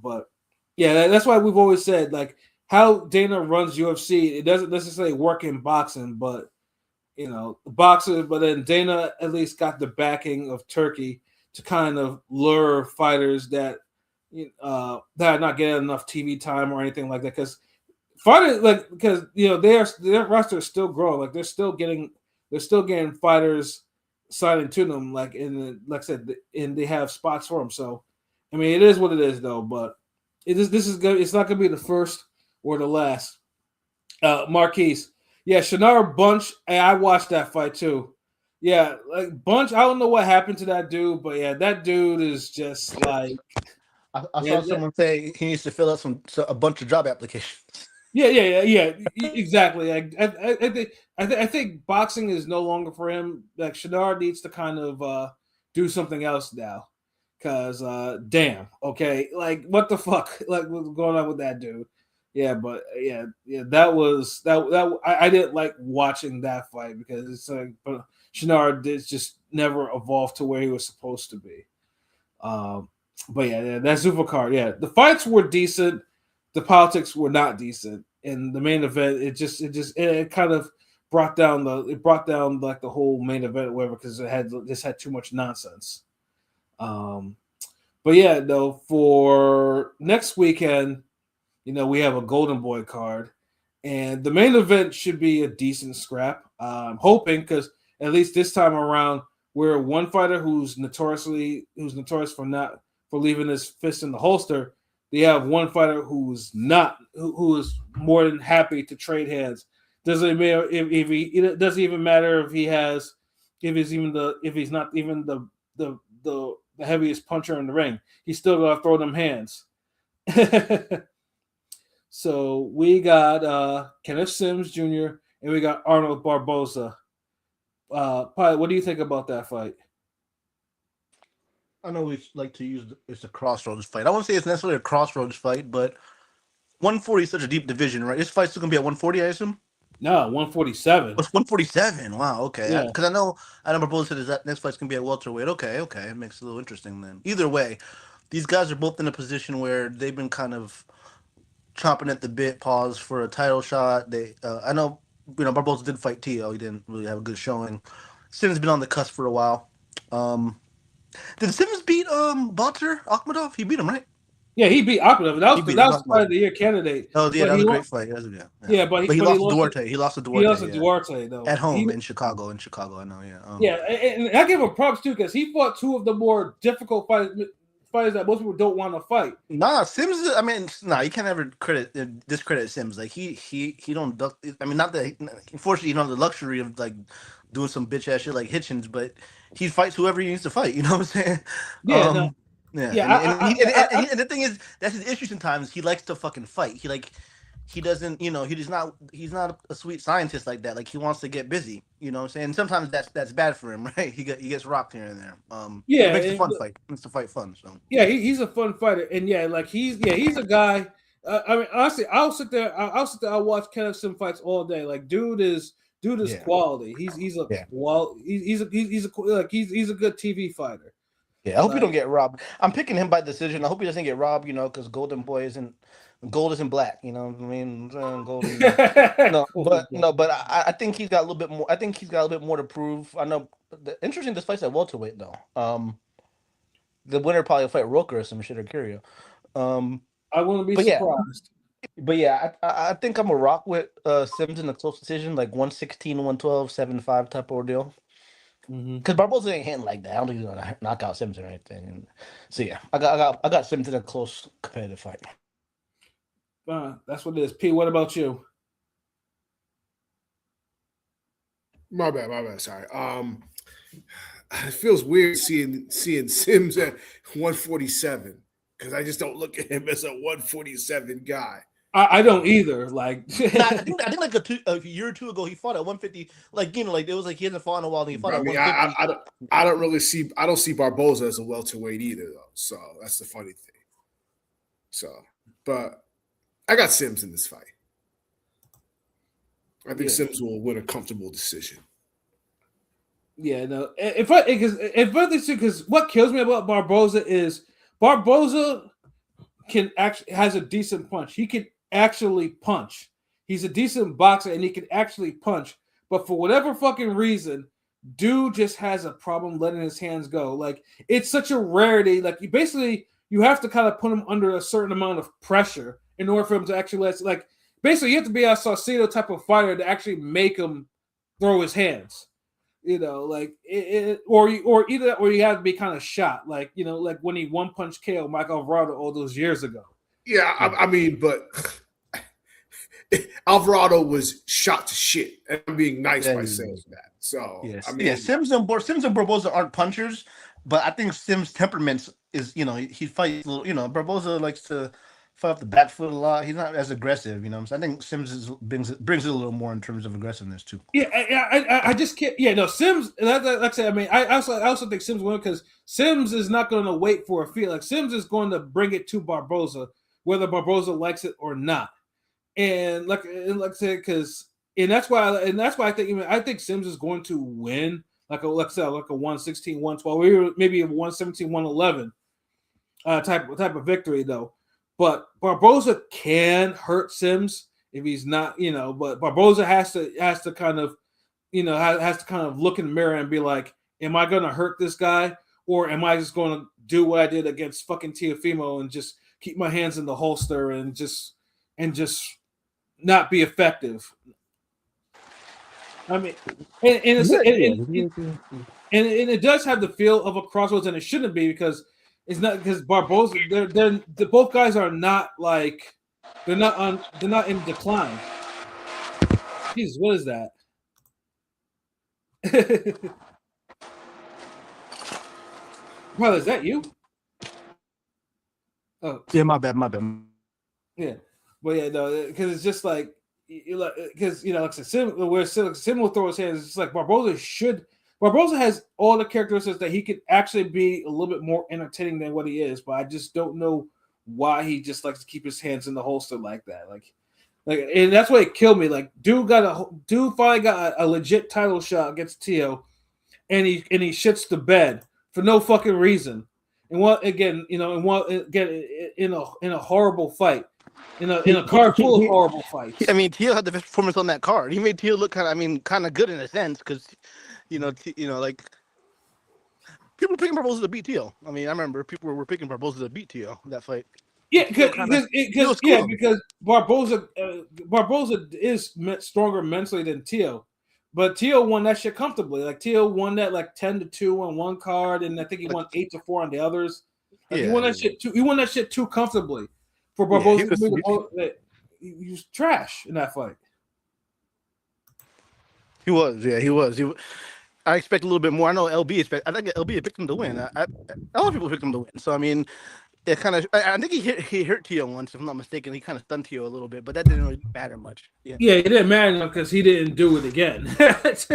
but yeah, that's why we've always said, like, how Dana runs UFC, it doesn't necessarily work in boxing, but boxers, but then Dana at least got the backing of Turkey to kind of lure fighters that are not getting enough TV time or anything like that. Because fighters, because their roster is still growing. Like they're still getting fighters signing to them. Like I said, and they have spots for them. So I mean, it is what it is, though. But this is good. It's not going to be the first or the last. Marquise. Yeah, Shannara Bunch. Hey, I watched that fight too. Yeah, like Bunch. I don't know what happened to that dude, but yeah, that dude is just like. I saw someone say he needs to fill out a bunch of job applications. Yeah, exactly. I think boxing is no longer for him. Like Shannara needs to kind of do something else now, because damn, okay, like what the fuck, like what's going on with that dude? but that was that. I didn't like watching that fight because it's like, but Shinnara did just never evolve to where he was supposed to be. But that Zuffa card, the fights were decent, the politics were not decent, and the main event it kind of brought down like the whole main event or whatever because it had too much nonsense. But for next weekend, we have a Golden Boy card, and the main event should be a decent scrap. I'm hoping because at least this time around, we're one fighter who's notorious for leaving his fist in the holster. They have one fighter who's not, who is more than happy to trade hands. Doesn't matter if he it doesn't even matter if he's not even the heaviest puncher in the ring. He's still gonna throw them hands. So we got Kenneth Sims Jr. and we got Arnold Barboza. Pilot, what do you think about that fight? I know we like to use it's a crossroads fight. I won't say it's necessarily a crossroads fight, but 140 is such a deep division, right? This fight's still gonna be at 140, I assume. No, 147. It's 147. Wow. Okay. Yeah. Because I know Barboza said that next fight's gonna be at welterweight. Okay. It makes it a little interesting then. Either way, these guys are both in a position where they've been kind of chomping at the bit, pause for a title shot. I know, Barboza did fight Tio. He didn't really have a good showing. Sims been on the cusp for a while. Did Sims beat Batur Akhmadov? He beat him, right? Yeah, he beat Akhmadov. That was Fight of the Year candidate. Oh, yeah, that was a great fight. But he lost to Duarte. He lost to Duarte. He lost to Duarte, though. At home in Chicago. I know, yeah. And I give him props, too, because he fought two of the more difficult fighters that most people don't want to fight. Nah, Sims. You can't ever discredit Sims. Like he don't duck. I mean, not that. Unfortunately, you don't have the luxury of like doing some bitch ass shit like Hitchens, but he fights whoever he needs to fight. You know what I'm saying? Yeah. Yeah. And the thing is, that's his issue. Sometimes he likes to fucking fight. He doesn't. He's not a sweet scientist like that. Like he wants to get busy. You know what I'm saying? And sometimes that's bad for him, right? He gets rocked here and there. It makes it fun fight. Makes the fight fun. So he's a fun fighter, and he's a guy. I mean, honestly, I'll sit there. I'll watch Kenneth Sim fights all day. Like, dude is quality. He's a good TV fighter. Yeah, I hope he don't get robbed. I'm picking him by decision. I hope he doesn't get robbed. Because Golden Boy gold isn't black. You know what I mean? Gold. But I think he's got a little bit more. I think he's got a little bit more to prove. I know. Interesting. This fight's at welterweight though. The winner probably will fight Roker or some shit or Curio. I wouldn't be surprised. But yeah, I think I'm a rock with Sims in a close decision, like 116, 112, 7-5 type of ordeal. Because Barboza ain't hitting like that. I don't think he's gonna knock out Sims or anything. And so yeah, I got Sims in a close competitive fight. That's what it is. P, what about you? My bad. Sorry. It feels weird seeing Sims at 147 because I just don't look at him as a 147 guy. I don't either. Like, I think like a year or two ago he fought at 150. Like it was like he hasn't fought in a while. And he fought at 150. I don't see Barboza as a welterweight either though. So that's the funny thing. So, but I got Sims in this fight. I think Sims will win a comfortable decision. Yeah, no. Because what kills me about Barboza is Barboza has a decent punch. He can actually punch. He's a decent boxer and he can actually punch. But for whatever fucking reason, dude just has a problem letting his hands go. Like, it's such a rarity. Like, you have to kind of put him under a certain amount of pressure in order for him to actually basically you have to be a Saucedo type of fighter to actually make him throw his hands. Or you have to be kind of shot, like when he one punch KO Mike Alvarado all those years ago. Yeah, I mean, but Alvarado was shot to shit, and I'm being nice by saying that. So yes. I mean, Sims and Barboza aren't punchers, but I think Sims' temperament is he fights a little. Barboza likes to fight off the back foot a lot. He's not as aggressive, So I think Sims brings it a little more in terms of aggressiveness too. Yeah, I just can't. Yeah, no, Sims. Like I said, I mean, I also think Sims win because Sims is not going to wait for a field. Like Sims is going to bring it to Barboza, whether Barboza likes it or not. And like I said, and that's why I think Sims is going to win like a 116, 112, or maybe a 117, 111 type of victory though. But Barboza can hurt Sims if he's not, but Barboza has to kind of, has to kind of look in the mirror and be like, am I going to hurt this guy, or am I just going to do what I did against fucking Teofimo and just keep my hands in the holster and just not be effective? I mean, and it does have the feel of a crossroads, and it shouldn't be because it's not, because Barboza. They're both guys are not like they're not in decline. Jesus, what is that? Brother, is that you? Oh, yeah, my bad. Yeah, well, yeah, no, because it's just like, because like I said, where Sim will throw his hands, it's like Barboza has all the characteristics that he could actually be a little bit more entertaining than what he is, but I just don't know why he just likes to keep his hands in the holster like that. Like, and that's why it killed me. Like, dude finally got a legit title shot against Tio, and he shits the bed for no fucking reason. And in a horrible fight, in a card full of horrible fights. I mean, Tio had the best performance on that card. He made Tio look kind of good in a sense, because like people were picking Barboza to beat Tio. I mean, I remember people were picking Barboza to beat Tio that fight. Yeah, because Barboza is stronger mentally than Tio, but Tio won that shit comfortably. Like, Tio won that like 10-2 on one card, and I think he won 8-4 on the others. Like, he won that shit too. He won that shit too comfortably for Barboza. He was trash in that fight. He was. I expect a little bit more. I know I think LB picked him to win. A lot of people picked him to win. So I mean, it kind of. I think he hurt Tio once, if I'm not mistaken. He kind of stunned Tio a little bit, but that didn't really matter much. Yeah, it didn't matter because he didn't do it again. It's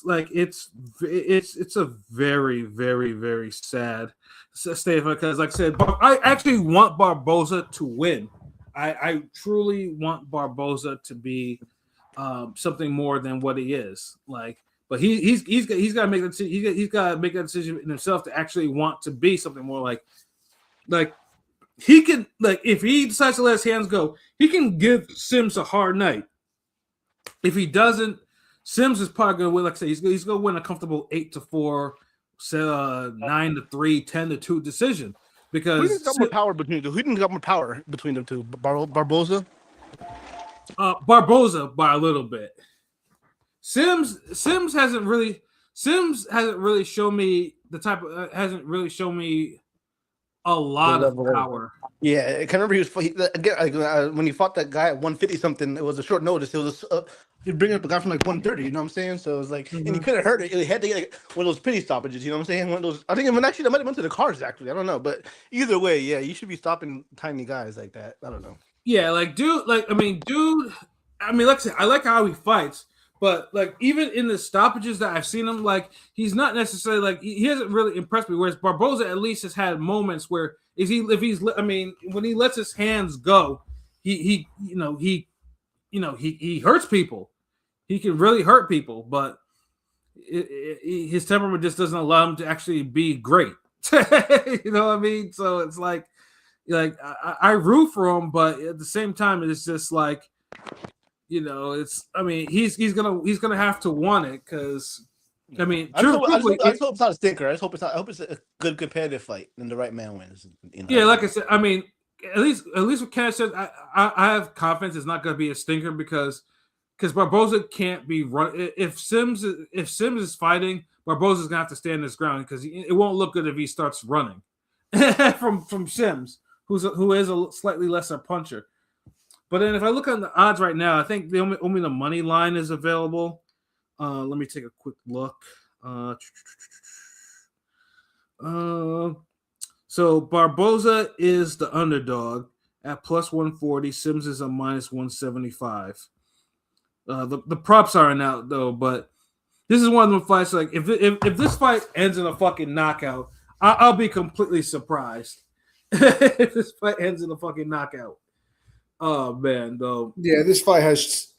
like it's a very, very, very sad statement, because, like I said, I actually want Barboza to win. I truly want Barboza to be something more than what he is. Like, but he's got to make that decision. He's got to make that decision in himself to actually want to be something more like he can, like, if he decides to let his hands go, he can give Sims a hard night. If he doesn't, Sims is probably going to win. Like I said, he's going to win a comfortable 8-4, 9-3, 10-2 decision. Because who didn't got more power between them? Who didn't got more power between them two? Barboza? Barboza by a little bit. Sims hasn't really shown me hasn't really shown me a lot of power. Yeah, I can remember when he fought that guy at 150 something. It was a short notice. It was he'd bring up the guy from like 130. You know what I'm saying? So it was like, and he couldn't hurt it. He had to get like one of those pity stoppages. You know what I'm saying? One of those. I think that might have went to the cars actually. I don't know, but either way, yeah, you should be stopping tiny guys like that. I don't know. Yeah, like dude. Like I said, I like how he fights. But like, even in the stoppages that I've seen him, like, he's not necessarily like, he hasn't really impressed me. Whereas Barboza at least has had moments where when he lets his hands go, he hurts people. He can really hurt people, but his temperament just doesn't allow him to actually be great. You know what I mean? So it's like I root for him, but at the same time, it's just like, he's gonna have to want it, because I hope it's not a stinker. I hope it's a good competitive fight and the right man wins. Yeah, like I said, at least what Kenneth said, I have confidence it's not gonna be a stinker, because Barboza can't be run. If Sims is fighting, Barboza's gonna have to stand his ground, because it won't look good if he starts running from Sims, who is a slightly lesser puncher. But then if I look at the odds right now, I think only the money line is available. Let me take a quick look. So Barboza is the underdog at plus 140. Sims is a minus 175. The props aren't out though, but this is one of the fights. Like, if this fight ends in a fucking knockout, I'll be completely surprised. if this fight ends in a fucking knockout. Oh man, though. Yeah, this fight has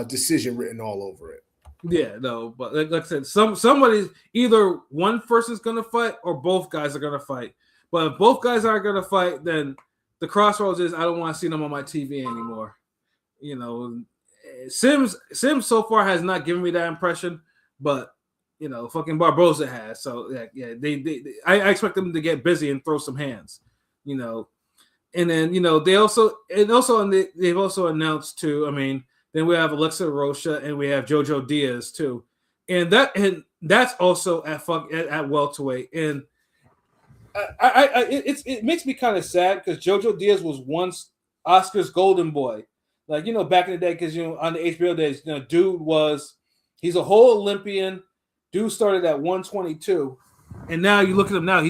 decision written all over it. Yeah, no, but like I said, somebody either one person's gonna fight or both guys are gonna fight. But if both guys aren't gonna fight, then the crossroads is I don't want to see them on my TV anymore. You know, Sims so far has not given me that impression, but you know, fucking Barboza has. So yeah, I expect them to get busy and throw some hands. You know, and then you know they've also announced too. I mean. Then we have Alexa Rocha and we have JoJo Diaz too, and that's also at welterweight. And it makes me kind of sad because JoJo Diaz was once Oscar's golden boy, like you know back in the day because you know on the HBO days, you know, he's a whole Olympian. Dude started at 122, and now you look at him now.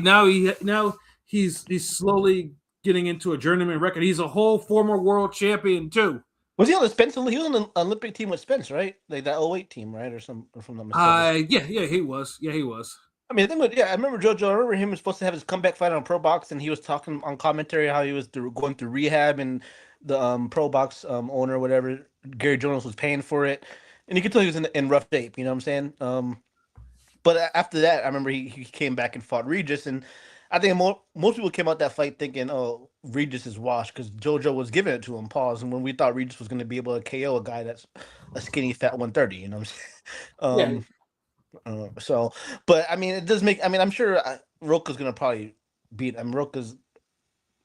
He's slowly getting into a journeyman record. He's a whole former world champion too. Was he on the Spence? He was on the Olympic team with Spence, right? Like that 08 team, right? Or from the mistake. Yeah, he was. Yeah, he was. I mean, I remember JoJo. I remember him was supposed to have his comeback fight on Pro Box, and he was talking on commentary how he was going through rehab, and the Pro Box owner, whatever, Gary Jones was paying for it, and you could tell he was in rough shape. You know what I'm saying? But after that, I remember he came back and fought Regis, and I think most people came out that fight thinking, "Oh, Regis is washed," because JoJo was giving it to him. Pause. And when we thought Regis was going to be able to KO a guy that's a skinny, fat 130, you know what I'm saying? So, but I mean, it does make. I mean, I'm sure Roka's going to probably beat him. Roka's,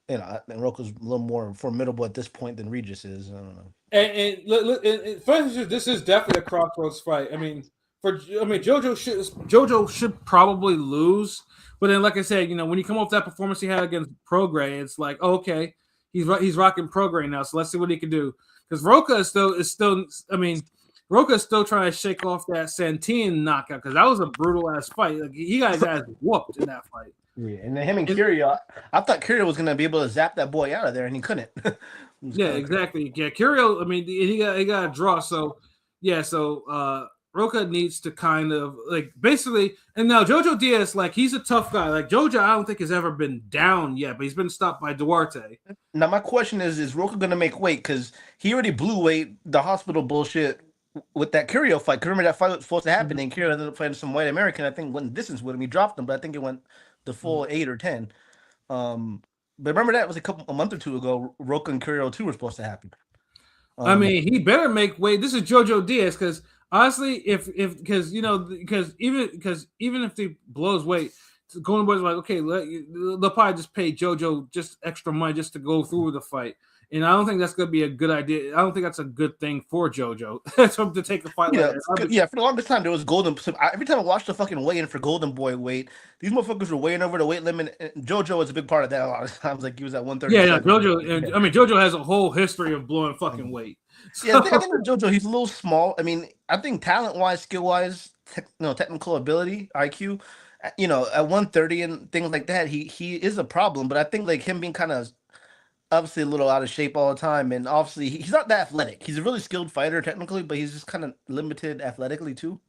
you know, and Roka's a little more formidable at this point than Regis is. I don't know. And for instance, this is definitely a crossroads fight. I mean, JoJo should probably lose. But then, like I said, you know, when you come off that performance he had against Prograis, it's like, oh, okay, he's rocking Prograis now. So let's see what he can do. Because Roca is still. I mean, Roca is still trying to shake off that Santin knockout because that was a brutal ass fight. Like he got his ass whooped in that fight. Yeah, and then him and Curio, I thought Curio was gonna be able to zap that boy out of there, and he couldn't. Yeah, exactly. Yeah, Curio. I mean, he got a draw. So yeah, Roca needs to kind of like basically, and now JoJo Diaz, like he's a tough guy. Like JoJo, I don't think has ever been down yet, but he's been stopped by Duarte. Now my question is Roca gonna make weight? Because he already blew weight, the hospital bullshit with that Curio fight. Remember that fight was supposed to happen, and Curio ended up fighting some white American. I think went distance with him. He dropped him, but I think it went the full 8 or 10. But remember that was a month or two ago. Roca and Curio 2 were supposed to happen. I mean, he better make weight. This is JoJo Diaz because. Honestly, because even if he blows weight, Golden Boy's like, okay, they'll probably just pay JoJo just extra money just to go through the fight, and I don't think that's going to be a good idea. I don't think that's a good thing for JoJo to take a fight. Yeah, like that. For the longest time there was Golden. So every time I watched the fucking weigh-in for Golden Boy weight, these motherfuckers were weighing over the weight limit. And JoJo was a big part of that. A lot of times, like he was at 130. Yeah, JoJo. Yeah. I mean, JoJo has a whole history of blowing fucking weight. So. Yeah, I think with JoJo, he's a little small. I mean, I think talent-wise, skill-wise, technical ability, IQ, you know, at 130 and things like that, he is a problem. But I think like him being kind of obviously a little out of shape all the time, and obviously he's not that athletic. He's a really skilled fighter technically, but he's just kind of limited athletically too.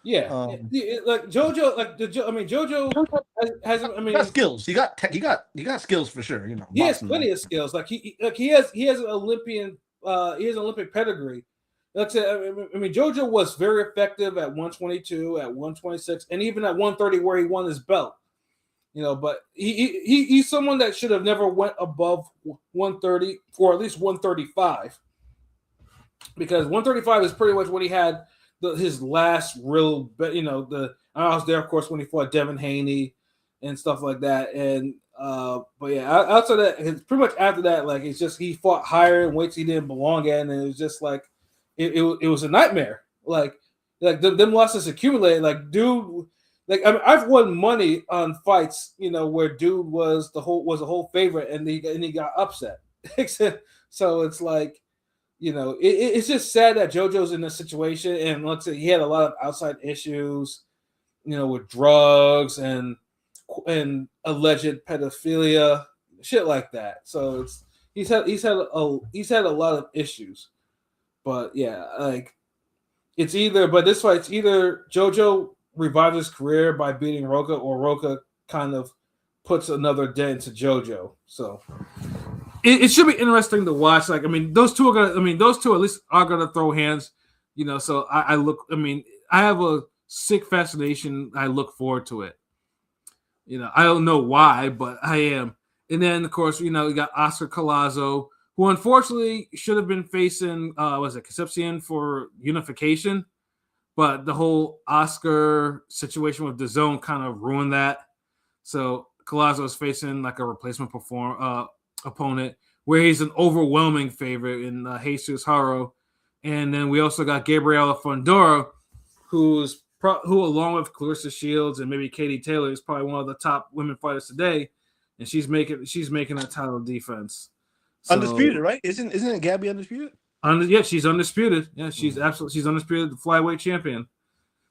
Yeah, like JoJo, JoJo has. I mean, he got skills. He got skills for sure. You know, he has plenty of skills. Like he has an Olympian. He has Olympic pedigree. That's it. I mean, JoJo was very effective at 122, at 126, and even at 130, where he won his belt. You know, but he's someone that should have never went above 130 or at least 135, because 135 is pretty much what he had his last real. You know, I was there, of course, when he fought Devin Haney and stuff like that, and. But yeah, outside that, pretty much after that, like it's just he fought higher in weights he didn't belong at, and it was just like it was a nightmare. Like them losses accumulated. Like dude, like I mean, I've won money on fights, you know, where dude was a whole favorite, and he got upset. So it's like, you know, it's just sad that JoJo's in this situation, and let's say he had a lot of outside issues, you know, with drugs and alleged pedophilia, shit like that. So he's had a lot of issues. But yeah, like it's either JoJo revives his career by beating Roca, or Roca kind of puts another dent to JoJo. So it should be interesting to watch. Like, I mean, those two at least are gonna throw hands, So I have a sick fascination. I look forward to it. I don't know why, but I am. And then, of course, you got Oscar Collazo, who unfortunately should have been facing, Concepcion for unification. But the whole Oscar situation with DAZN kind of ruined that. So Collazo is facing like a replacement opponent where he's an overwhelming favorite in Jesus Haro. And then we also got Gabriela Fundora, who along with Clarissa Shields and maybe Katie Taylor is probably one of the top women fighters today. And she's making a title defense. So, undisputed, right? Isn't it Gabby undisputed? She's undisputed. Yeah, she's undisputed, the flyweight champion.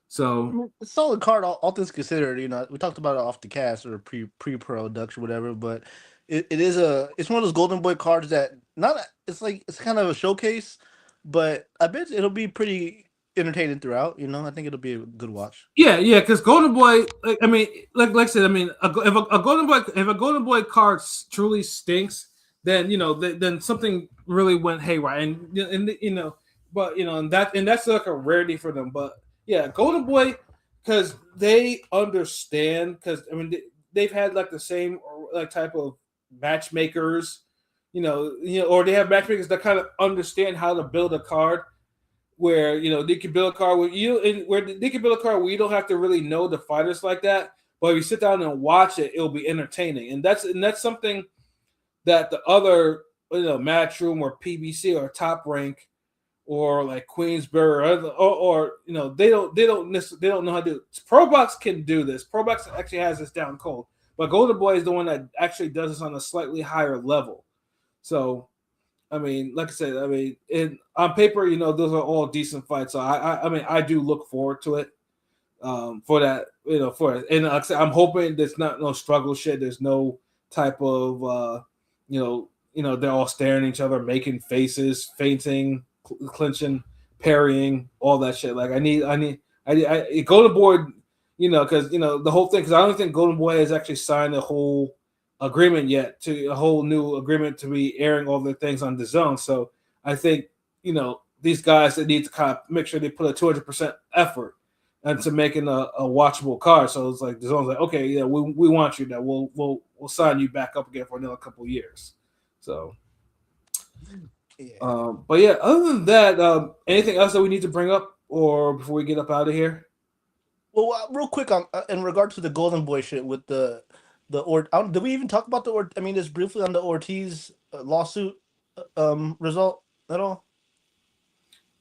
So a solid card, all things considered. We talked about it off the cast or pre-production, whatever. But it's one of those Golden Boy cards that it's kind of a showcase, but I bet it'll be pretty entertaining throughout. I think it'll be a good watch. Yeah, because Golden Boy, like I said, if a Golden Boy card truly stinks, then then something really went haywire, and that's like a rarity for them. But yeah, Golden Boy, because they understand, because they've had like the same like type of matchmakers, or they have matchmakers that kind of understand how to build a card, where they can build a card where you don't have to really know the fighters like that, but if you sit down and watch it, it'll be entertaining, and that's something that the other Matchroom or PBC or Top Rank or like Queensbury or they don't know how to do it. ProBox can do this. ProBox actually has this down cold, but Golden Boy is the one that actually does this on a slightly higher level. So like I said, on paper, those are all decent fights. So I do look forward to it for that, for it. And like I said, I'm hoping there's not no struggle shit. There's no type of they're all staring at each other, making faces, feinting, clinching, parrying, all that shit. Like I Golden Boy, because the whole thing. Because I don't think Golden Boy has actually signed a whole agreement yet, to a whole new agreement to be airing all their things on DAZN. So I think these guys that need to kind of make sure they put a 200% effort into making a watchable card. So it's like DAZN's like, okay, yeah, we want you. That we'll sign you back up again for another couple of years. So, yeah. But yeah, other than that, anything else that we need to bring up, or before we get up out of here? Well, real quick in regards to the Golden Boy shit with did we even talk about just briefly on the Ortiz lawsuit result at all?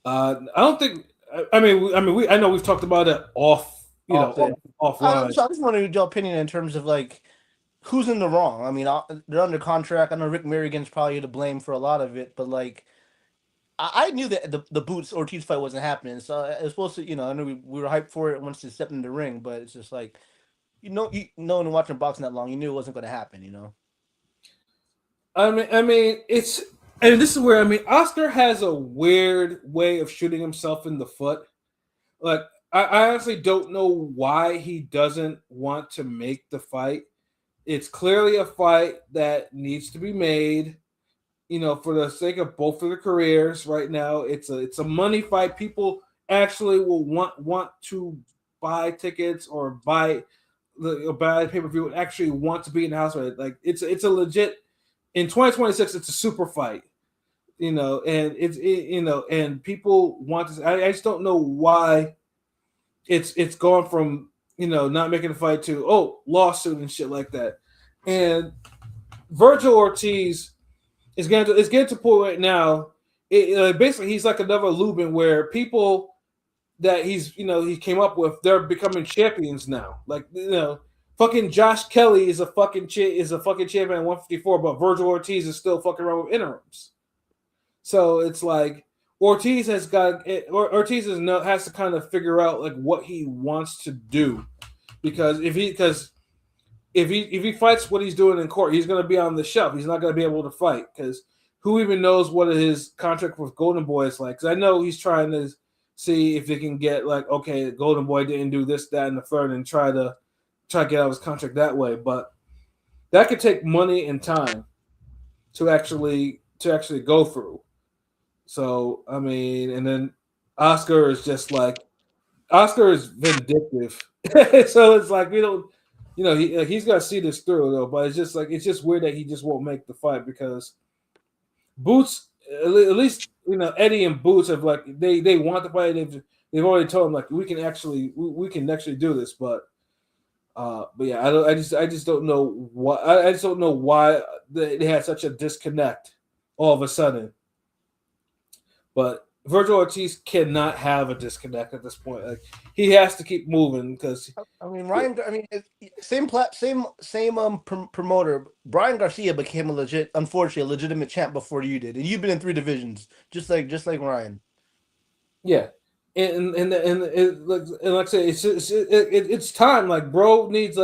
I don't think. I know we've talked about it offline. I just wanted your opinion in terms of like who's in the wrong. They're under contract. I know Rick Merrigan's probably to blame for a lot of it, but like I knew that the Boots Ortiz fight wasn't happening, so it was supposed to. I know we were hyped for it once they stepped in the ring, but it's just like and watching boxing that long, you knew it wasn't going to happen. It's. And this is where, Oscar has a weird way of shooting himself in the foot. Like, I honestly don't know why he doesn't want to make the fight. It's clearly a fight that needs to be made, for the sake of both of their careers right now. It's a money fight. People actually will want to buy tickets or buy pay-per-view, actually want to be in the house. Like, it's a legit, in 2026, it's a super fight. And and people want to. I just don't know why it's going from not making a fight to lawsuit and shit like that. And Virgil Ortiz is getting to point right now. Basically, he's like another Lubin, where people that he came up with, they're becoming champions now. Like fucking Josh Kelly is a fucking champion at 154, but Virgil Ortiz is still fucking around with interims. So it's like Ortiz has to kind of figure out like what he wants to do, because if he fights what he's doing in court, he's going to be on the shelf. He's not going to be able to fight, because who even knows what his contract with Golden Boy is like? Because I know he's trying to see if he can get like, okay, Golden Boy didn't do this, that, and the third, and try to get out of his contract that way. But that could take money and time to actually go through. So I mean, and then Oscar is just like Oscar is vindictive, so it's like we don't, he's got to see this through though. But it's just weird that he just won't make the fight because Boots, at least Eddie and Boots have like they want the fight. They've already told him like we can actually do this, but yeah, I just don't know what I just don't know why they had such a disconnect all of a sudden. But Virgil Ortiz cannot have a disconnect at this point. Like he has to keep moving because I mean Ryan. I mean same promoter. Brian Garcia became unfortunately a legitimate champ before you did, and you've been in 3 divisions, just like Ryan. Yeah, and like I say, it's time. Like bro needs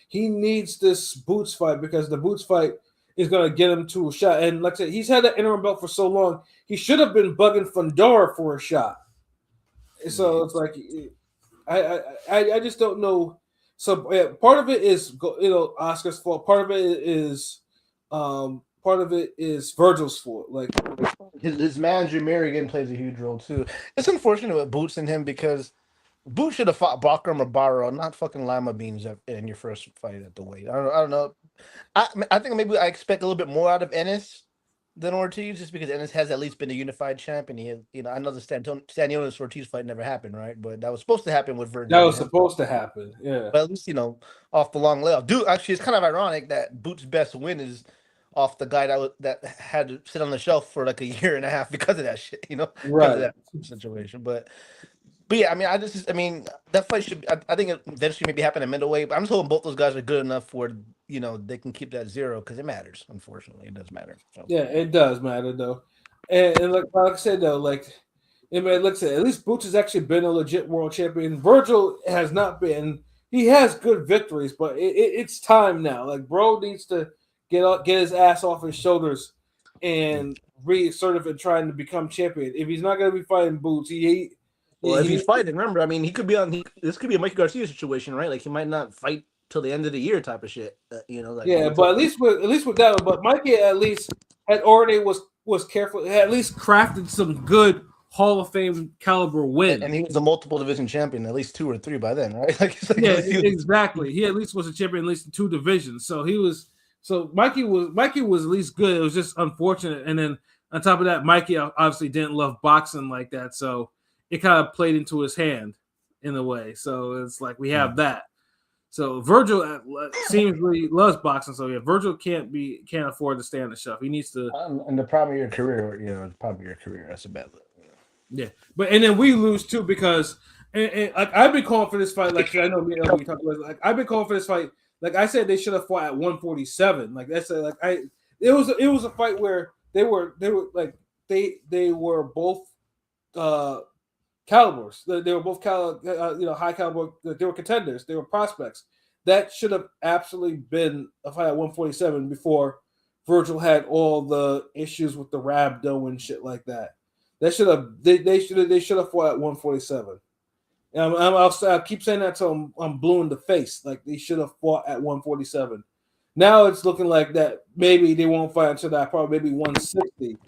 he needs this Boots fight because the Boots fight is going to get him to a shot. And like I said, he's had that interim belt for so long. He should have been bugging Fundora for a shot. So it's like, I just don't know. So yeah, part of it is Oscar's fault. Part of it is Virgil's fault. Like his manager Marigan plays a huge role too. It's unfortunate with Boots and him because Boots should have fought Bakram or Barrow, not fucking Lima Beans in your first fight at the weight. I don't know. I think maybe I expect a little bit more out of Ennis than Ortiz, just because Ennis has at least been a unified champ, and he has, I know the Stanionis Ortiz fight never happened, right? But that was supposed to happen with Virgil. That was supposed to happen, yeah. But at least off the long layoff. Dude, actually, it's kind of ironic that Boots' best win is off the guy that had to sit on the shelf for like a year and a half because of that shit, right? Because of that situation, but yeah, I mean, that fight should. I think it eventually maybe happen in middleweight. But I'm just hoping both those guys are good enough where they can keep that 0 because it matters. Unfortunately, it does matter. So. Yeah, it does matter though, and like I said though, like at least Boots has actually been a legit world champion. Virgil has not been. He has good victories, but it's time now. Like bro needs to get his ass off his shoulders and reassert it trying to become champion. If he's not going to be fighting Boots, if he's fighting, remember, I mean, he could be this could be a Mikey Garcia situation, right? Like he might not fight till the end of the year, type of shit. Yeah, but at least with that, but Mikey at least had already was careful, had at least crafted some good Hall of Fame caliber wins, and he was a multiple division champion, at least 2 or 3 by then, right? Exactly. He at least was a champion, at least in 2 divisions. So Mikey was at least good. It was just unfortunate, and then on top of that, Mikey obviously didn't love boxing like that, so it kind of played into his hand in a way. So it's like we have that. So Virgil seemingly loves boxing. So yeah, Virgil can't afford to stay on the shelf. He needs to. And the problem of your career, That's a bad look. Yeah, and then we lose too because and like I've been calling for this fight. Like I know me and we talked about like I've been calling for this fight. Like I said, they should have fought at 147. Like that's it was a fight where they were both calibers. They were both high caliber. They were contenders. They were prospects. That should have absolutely been a fight at 147 before Virgil had all the issues with the rhabdo and shit like that. They should have fought at 147. And I'll keep saying that till I'm blue in the face. Like they should have fought at 147. Now it's looking like that maybe they won't fight until that probably maybe 160.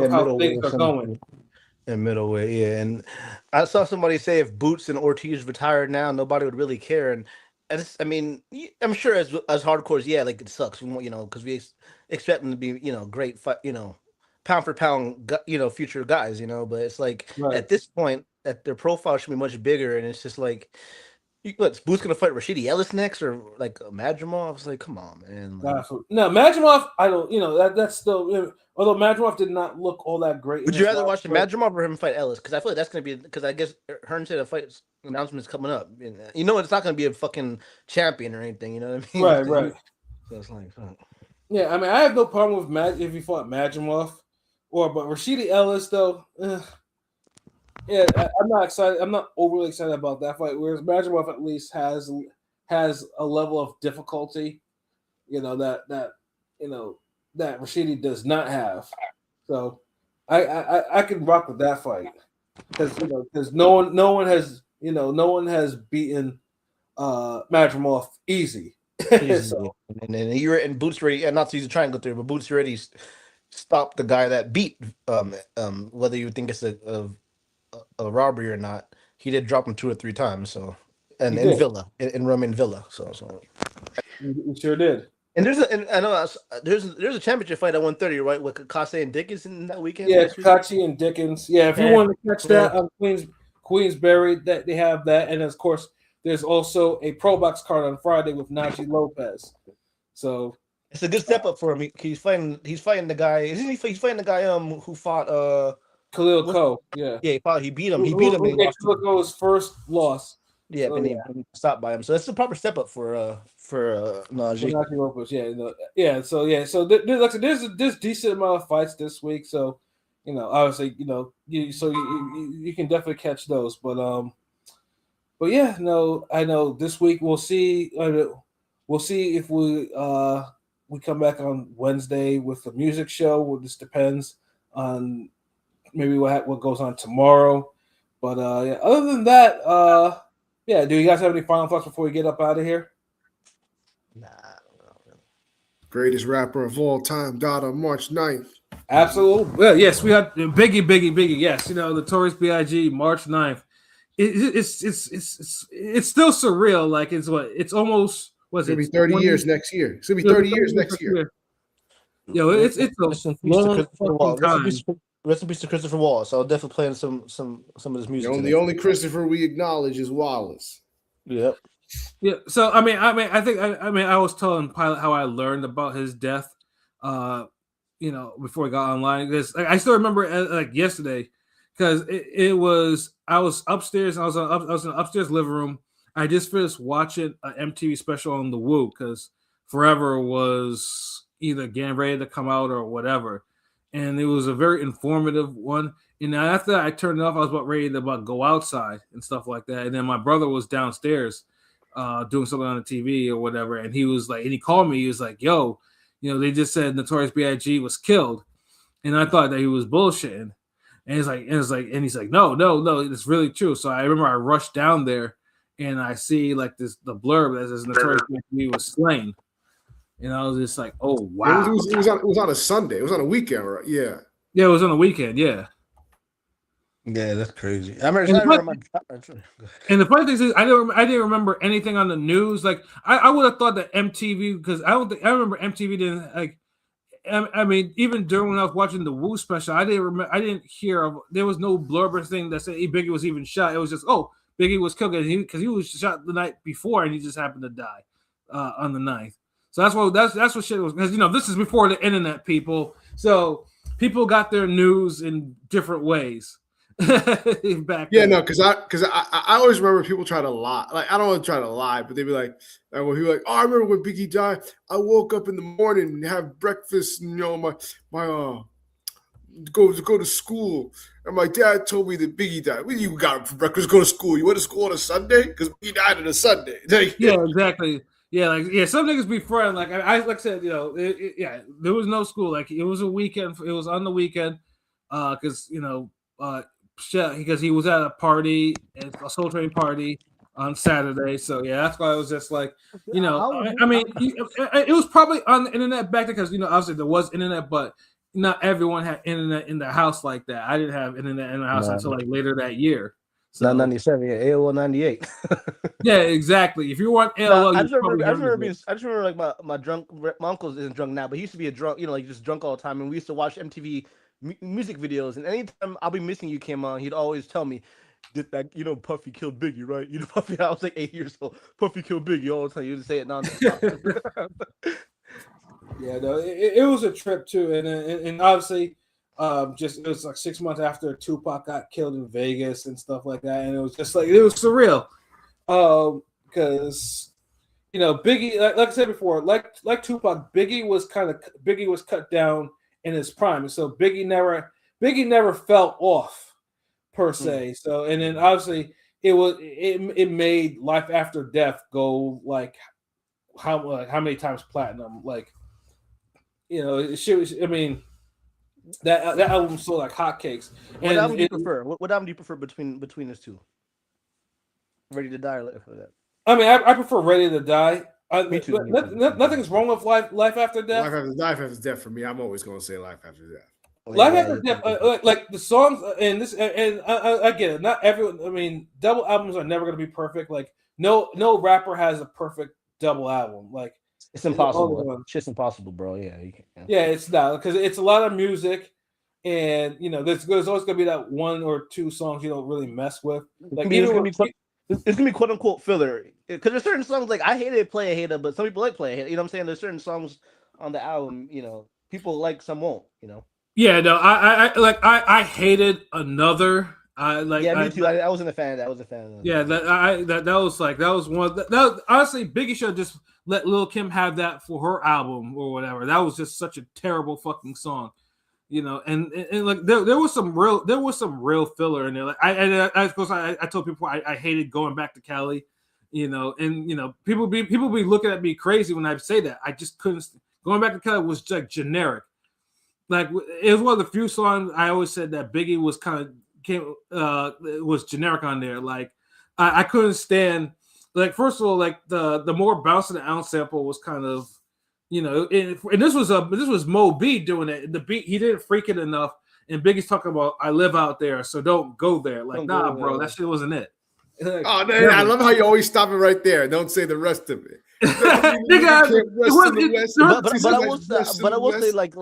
How things are going. In middleweight, yeah. And I saw somebody say if Boots and Ortiz retired now, nobody would really care. And I mean, I'm sure as hardcore as like it sucks, because we expect them to be, great fight, pound for pound, future guys, But it's like at this point, that their profile should be much bigger, and it's just like, Boots gonna fight Rashidi Ellis next, or like Madrimov? I was like, come on, man. No, Madrimov, I don't. That's still. Although Madrimov did not look all that great. Would you rather watch Madrimov or him fight Ellis? Because I feel like that's gonna be because I guess Hearn said a fight announcement is coming up. It's not gonna be a fucking champion or anything. You know what I mean? Right. So it's like, yeah. I mean, I have no problem with if he fought Madrimov, but Rashidi Ellis though. Yeah, I'm not excited. I'm not overly excited about that fight. Whereas Madrimov at least has a level of difficulty, that Rashidi does not have. So I can rock with that fight because no one has beaten Madrimov easy. Easily. And then you're in Boots already, and not to use a triangle theory, but Boots already stopped the guy that beat whether you think it's a robbery or not. He did drop him 2 or 3 times. So and He in did. Villa in Roman Villa. So He sure did. and I know there's a championship fight at 130, right? With Kase and Dickens in that weekend. Yeah, Kachi and Dickens. Yeah, if you want to catch that on Queensberry, that they have that, and of course, there's also a Pro Box card on Friday with Najee Lopez. So it's a good step up for him. He's fighting the guy. Isn't he? He's fighting the guy who fought Khalil Coe. Yeah, he beat him. He beat him. Khalil Coe's first loss. Yeah, So, and he stopped by him. So that's the proper step up for Najee. Najee Lopez. Yeah, So there's decent amount of fights this week. So obviously, you can definitely catch those. But yeah, no, I know this week we'll see. We'll see if we come back on Wednesday with the music show. Well, this depends on maybe what goes on tomorrow. But yeah, other than that, yeah. Do you guys have any final thoughts before we get up out of here? Nah. Greatest rapper of all time died on March 9th. Absolutely. Well, yes, we had Biggie. Yes, Notorious B.I.G. March 9th. It's still surreal. Like it's almost It's gonna be 30 years next year. It's gonna be 30 years next year. Yo, it's a long fucking time. Rest in peace to Christopher Wallace. I'll definitely play some of his music. The only Christopher we acknowledge is Wallace. Yep. Yeah. So I was telling Pilot how I learned about his death. Before I got online, because I still remember like yesterday, because it was I was upstairs. I was in an upstairs living room. I just finished watching an MTV special on the Wu because Forever was either getting ready to come out or whatever. And it was a very informative one. And after I turned it off, I was about ready to go outside and stuff like that. And then my brother was downstairs doing something on the TV or whatever. And he was like, and he called me. He was like, yo, they just said Notorious B.I.G. was killed. And I thought that he was bullshitting. And he's like, no, it's really true. So I remember I rushed down there and I see like the blurb that says Notorious B.I.G. was slain. And I was just like, oh wow. It was on a Sunday. It was on a weekend, right? Yeah. Yeah, it was on the weekend, yeah. Yeah, that's crazy. And the funny thing is, I didn't remember anything on the news. Like I would have thought that MTV, because I remember MTV didn't like. I mean, even during when I was watching the Wu special, I didn't hear of. There was no blurber thing that said Biggie was even shot. It was just Biggie was killed because he was shot the night before and he just happened to die on the 9th. So that's what shit was, because this is before the internet, people. So people got their news in different ways. Back then. No, because I always remember people try to lie. Like I don't want to try to lie, but they'd be like, when people like, I remember when Biggie died. I woke up in the morning and have breakfast. And, my go to school, and my dad told me that Biggie died. What you got for breakfast? Go to school. You went to school on a Sunday because he died on a Sunday. Yeah, exactly. Yeah, some niggas be friend. Like I said, there was no school. Like it was a weekend. It was on the weekend, because because he was at a party, a Soul Train party on Saturday. So yeah, that's why I was just like, it was probably on the internet back then because obviously there was internet, but not everyone had internet in the house like that. I didn't have internet in the house until like later that year. So, not 97, yeah, AOL 98. Yeah, exactly. If you want AOL, I just remember like my uncle isn't drunk now, but he used to be a drunk, like just drunk all the time. And we used to watch MTV music videos. And anytime I'll Be Missing You came on, he'd always tell me that, Puffy killed Biggie, right? Puffy, I was like 8 years old. Puffy killed Biggie all the time. You would say it nonstop. Yeah, no, it was a trip too. And obviously, it was like 6 months after Tupac got killed in Vegas and stuff like that, and it was just like it was surreal, because Biggie, like I said before, like Tupac, Biggie was cut down in his prime, and so Biggie never fell off per se. So and then obviously it made Life After Death go like how many times platinum, like shit was, I mean. That album sold like hotcakes. What album do you prefer? What album do you prefer between those two? Ready to Die or for that? I mean, I prefer Ready to Die. Me too. Nothing's wrong with life after death. Life after death for me. I'm always going to say life after death. Life after death, like the songs, and this, and I get it. Not everyone. I mean, double albums are never going to be perfect. Like no rapper has a perfect double album. Like it's impossible. It's just impossible, bro. Yeah, you can't. Yeah, it's not because it's a lot of music, and there's always going to be that one or two songs you don't really mess with. Like it's gonna be quote unquote filler because there's certain songs like I hated Play a Hater, but some people like Play a Hater. You know what I'm saying? There's certain songs on the album, people like, some won't. Yeah, no, I hated Another. Me too. I wasn't a fan of that. I was a fan of that. Yeah, that was one. That honestly, Biggie should have just let Lil' Kim have that for her album or whatever. That was just such a terrible fucking song, And like there was some real filler in there. Like I told people I hated going back to Cali, and people be looking at me crazy when I say that. I just couldn't. Going back to Cali was like generic. Like it was one of the few songs I always said that Biggie was was generic on there. Like I couldn't stand. Like first of all, like the more bounce in the ounce sample was kind of, and this was Mo B doing it. The beat he didn't freak it enough, and Biggie's talking about I live out there, so don't go there. Like nah, bro, that shit wasn't it. Like, oh man, I love how you always stop it right there. Don't say the rest of it. But I will say, like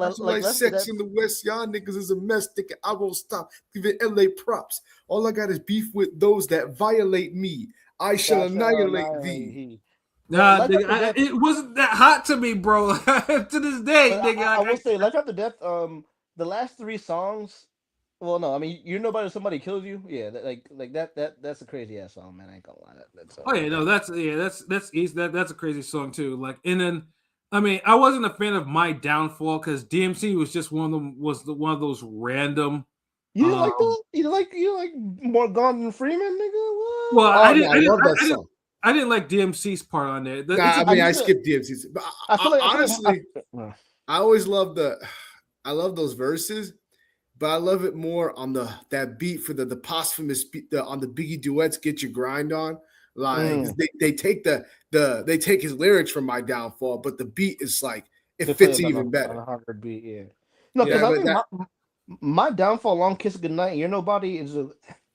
sex in the West, y'all niggas is a mess. Thinking I won't stop. Giving LA props. All I got is beef with those that violate me. I shall annihilate thee. Nah, nigga, it wasn't that hot to me, bro. To this day, nigga. I will say, Life After Death. The last 3 songs. Well, no, I mean, you're nobody. Somebody kills you. Yeah, that's a crazy ass song, man. I ain't gonna lie. That's easy. That's a crazy song too. Like, and then, I mean, I wasn't a fan of My Downfall because DMC was just one of them. Was one of those random. You didn't like that? You like more Gordon Freeman, nigga? What? Well, I love that song. I didn't like DMC's part on there. I skipped DMC's. But honestly, I always love I love those verses. But I love it more on that beat for the posthumous beat on the Biggie duets. Get your grind on, like they take they take his lyrics from My Downfall, but the beat is like it fits even better. On a harder beat, yeah. No, because I think my Downfall, Long Kiss Goodnight, You're Nobody is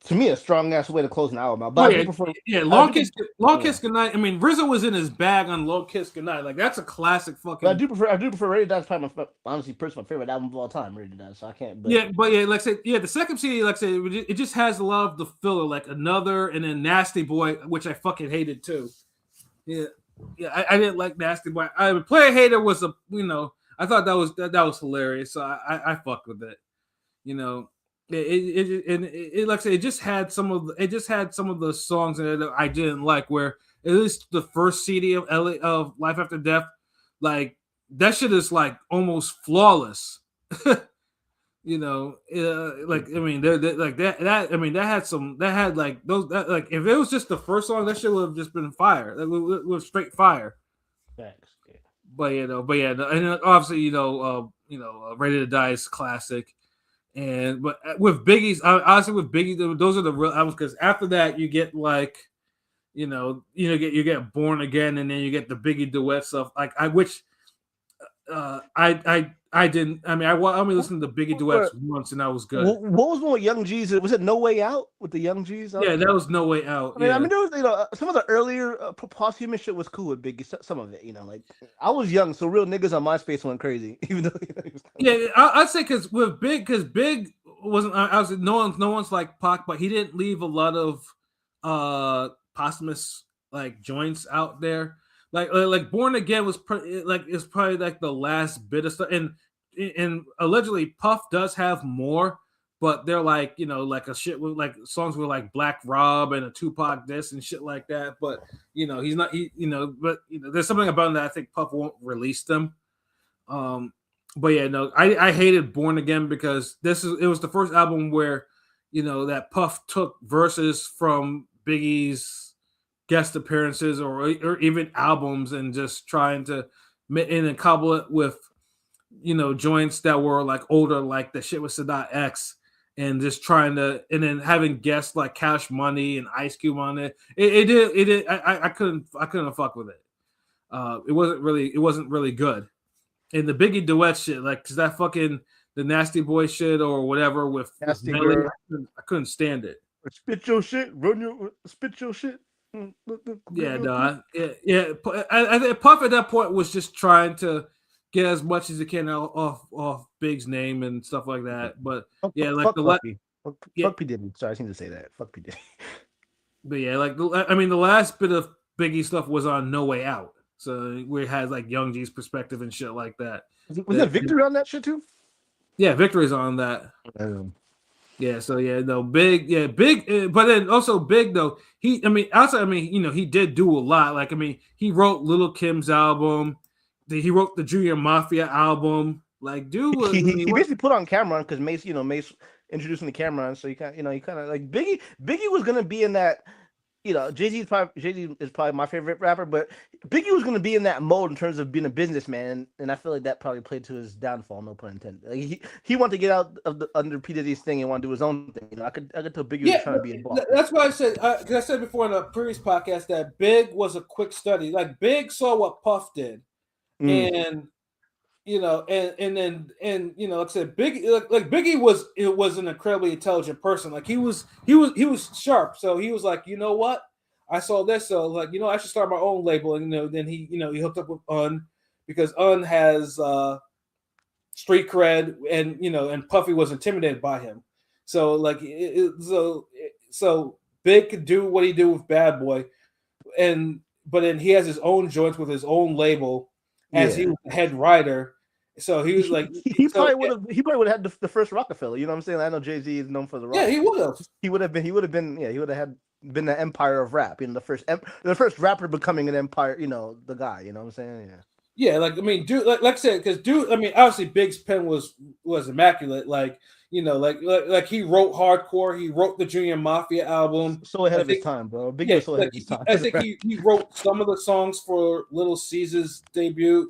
to me a strong ass way to close an album out. But Long Kiss Goodnight. I mean, RZA was in his bag on Long Kiss Goodnight. Like that's a classic fucking. But I do prefer Ready to Die. Probably honestly, personally, my favorite album of all time. Ready to Die. So I can't. But like I said, the second CD, like I said, it just has a lot of the filler, like Another, and then Nasty Boy, which I fucking hated too. Yeah, I didn't like Nasty Boy. Play a Hater was I thought that was hilarious. So I fucked with it. It like I said, it just had some of the songs that I didn't like. Where at least the first CD of Life After Death, like that shit is like almost flawless. Like I mean, like that. I mean, that had like those. Like if it was just the first song, that shit would have just been fire. That was straight fire. Thanks. Yeah. But and obviously Ready to Die is classic. But with Biggie's, honestly, with Biggie, those are the real albums because after that you get like, you get Born Again, and then you get the Biggie duet stuff. Like I didn't. I mean, I only listened to Biggie duets once, and that was good. What was one with Young G's? Was it No Way Out with the Young G's? Yeah, that was No Way Out. I mean, there was some of the earlier posthumous shit was cool with Biggie. Some of it, like I was young, so real niggas on MySpace went crazy. Even though I'd say because Big wasn't. I was no one's like Pac, but he didn't leave a lot of posthumous like joints out there. Like Born Again was is probably like the last bit of stuff, and allegedly Puff does have more, but they're like like a shit with like songs with like Black Rob and a Tupac this and shit like that. But he's not there's something about him that I think Puff won't release them. But I hated Born Again because it was the first album where that Puff took verses from Biggie's guest appearances or even albums and just trying to and cobble it with joints that were like older, like the shit with Sadat X, and just trying to, and then having guests like Cash Money and Ice Cube on it. I couldn't fuck with it. it wasn't really good. And the Biggie duet shit, like, cause that fucking the Nasty Boy shit or whatever with Nasty Nelly, Girl. I couldn't stand it. Spit your shit, spit your shit. Yeah, no, I think Puff at that point was just trying to get as much as he can off Big's name and stuff like that. But yeah, like fuck P Diddy. Sorry, I seem to say that. Fuck P Diddy. But yeah, like the last bit of Biggie stuff was on No Way Out, so we had like Young G's perspective and shit like that. Was there Victory on that shit too? Yeah, Victory's on that. Yeah, so yeah, no, Big, but then also Big though. He did do a lot. Like, I mean, he wrote Little Kim's album. He wrote the Junior Mafia album. Like, dude, he basically put on Cameron because Mace introducing the Cameron. So he kind of like Biggie was gonna be in that. Jay-Z is probably my favorite rapper, but Biggie was going to be in that mode in terms of being a businessman, and I feel like that probably played to his downfall. No pun intended. Like he wanted to get out of under P Diddy's thing and want to do his own thing. I could tell Biggie was trying to be involved. That's why I said, because I said before in a previous podcast that Big was a quick study. Like, Big saw what Puff did, and like I said, Biggie was an incredibly intelligent person. Like, he was sharp. So he was like, you know what? I saw this, so like, I should start my own label. And then he hooked up with Un because Un has street cred, and Puffy was intimidated by him. So like, so Big could do what he did with Bad Boy, but then he has his own joints with his own label as he was the head writer. So he was like, he probably would have had the first Rockefeller. You know what I'm saying? I know Jay-Z is known for the rock. Yeah, he would have. He would have been the empire of rap. The first rapper becoming an empire. The guy. You know what I'm saying? Yeah. Yeah, like, I mean, dude, like I said, because dude, I mean, obviously Big's pen was immaculate. Like, like he wrote hardcore. He wrote the Junior Mafia album. So ahead of his time, bro. Big was so ahead of his time. I think he wrote some of the songs for Little Caesar's debut.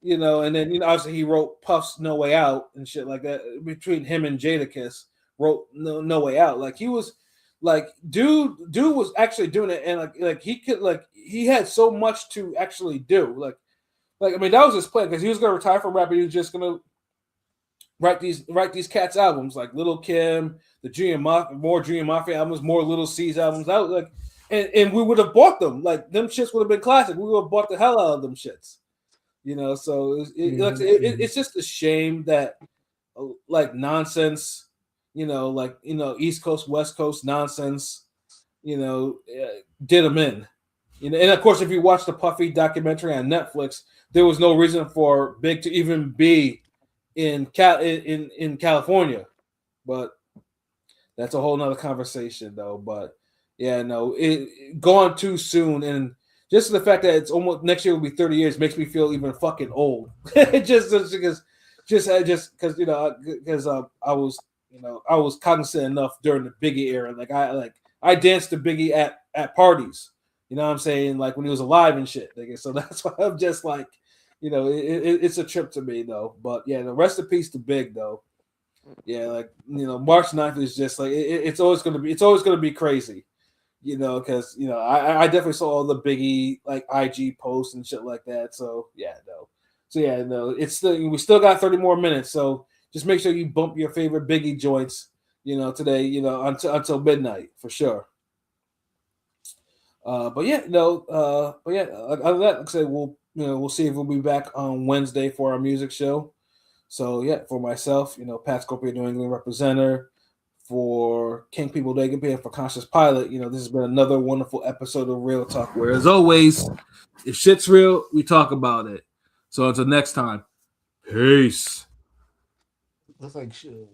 And then obviously he wrote Puff's No Way Out and shit like that. Between him and Jadakiss, wrote No Way Out. Like, he was like, dude was actually doing it, and like he could, like, he had so much to actually do. Like I mean, that was his plan, because he was gonna retire from rap. He was just gonna write these cats albums, like Little Kim, the more Junior Mafia albums, more Little C's albums. That was like, and we would have bought them. Like, them shits would have been classic. We would have bought the hell out of them shits. So it's just a shame that like nonsense, East Coast, West Coast nonsense, did them in. And of course, if you watch the Puffy documentary on Netflix, there was no reason for Big to even be in California, but that's a whole nother conversation, though. But yeah, no, it gone too soon, and just the fact that it's almost next year will be 30 years makes me feel even fucking old. just because I was cognizant enough during the Biggie era. Like, I danced to Biggie at parties. You know what I'm saying? Like, when he was alive and shit. So that's why I'm just like, it's a trip to me, though. But yeah, the rest of peace to Big, though. Yeah, like, March 9th is just like it's always gonna be crazy. Because I definitely saw all the Biggie like IG posts and shit like that. So yeah, no. It's still, we still got 30 more minutes. So just make sure you bump your favorite Biggie joints, today, until midnight for sure. But yeah, other than that, like I said, we'll see if we'll be back on Wednesday for our music show. So yeah, for myself, Pat Scorpio, New England representative. For King People Dagan P, and for Conscious Pilot, this has been another wonderful episode of Real Talk, where, as always, if shit's real, we talk about it. So until next time, peace. Looks like shit.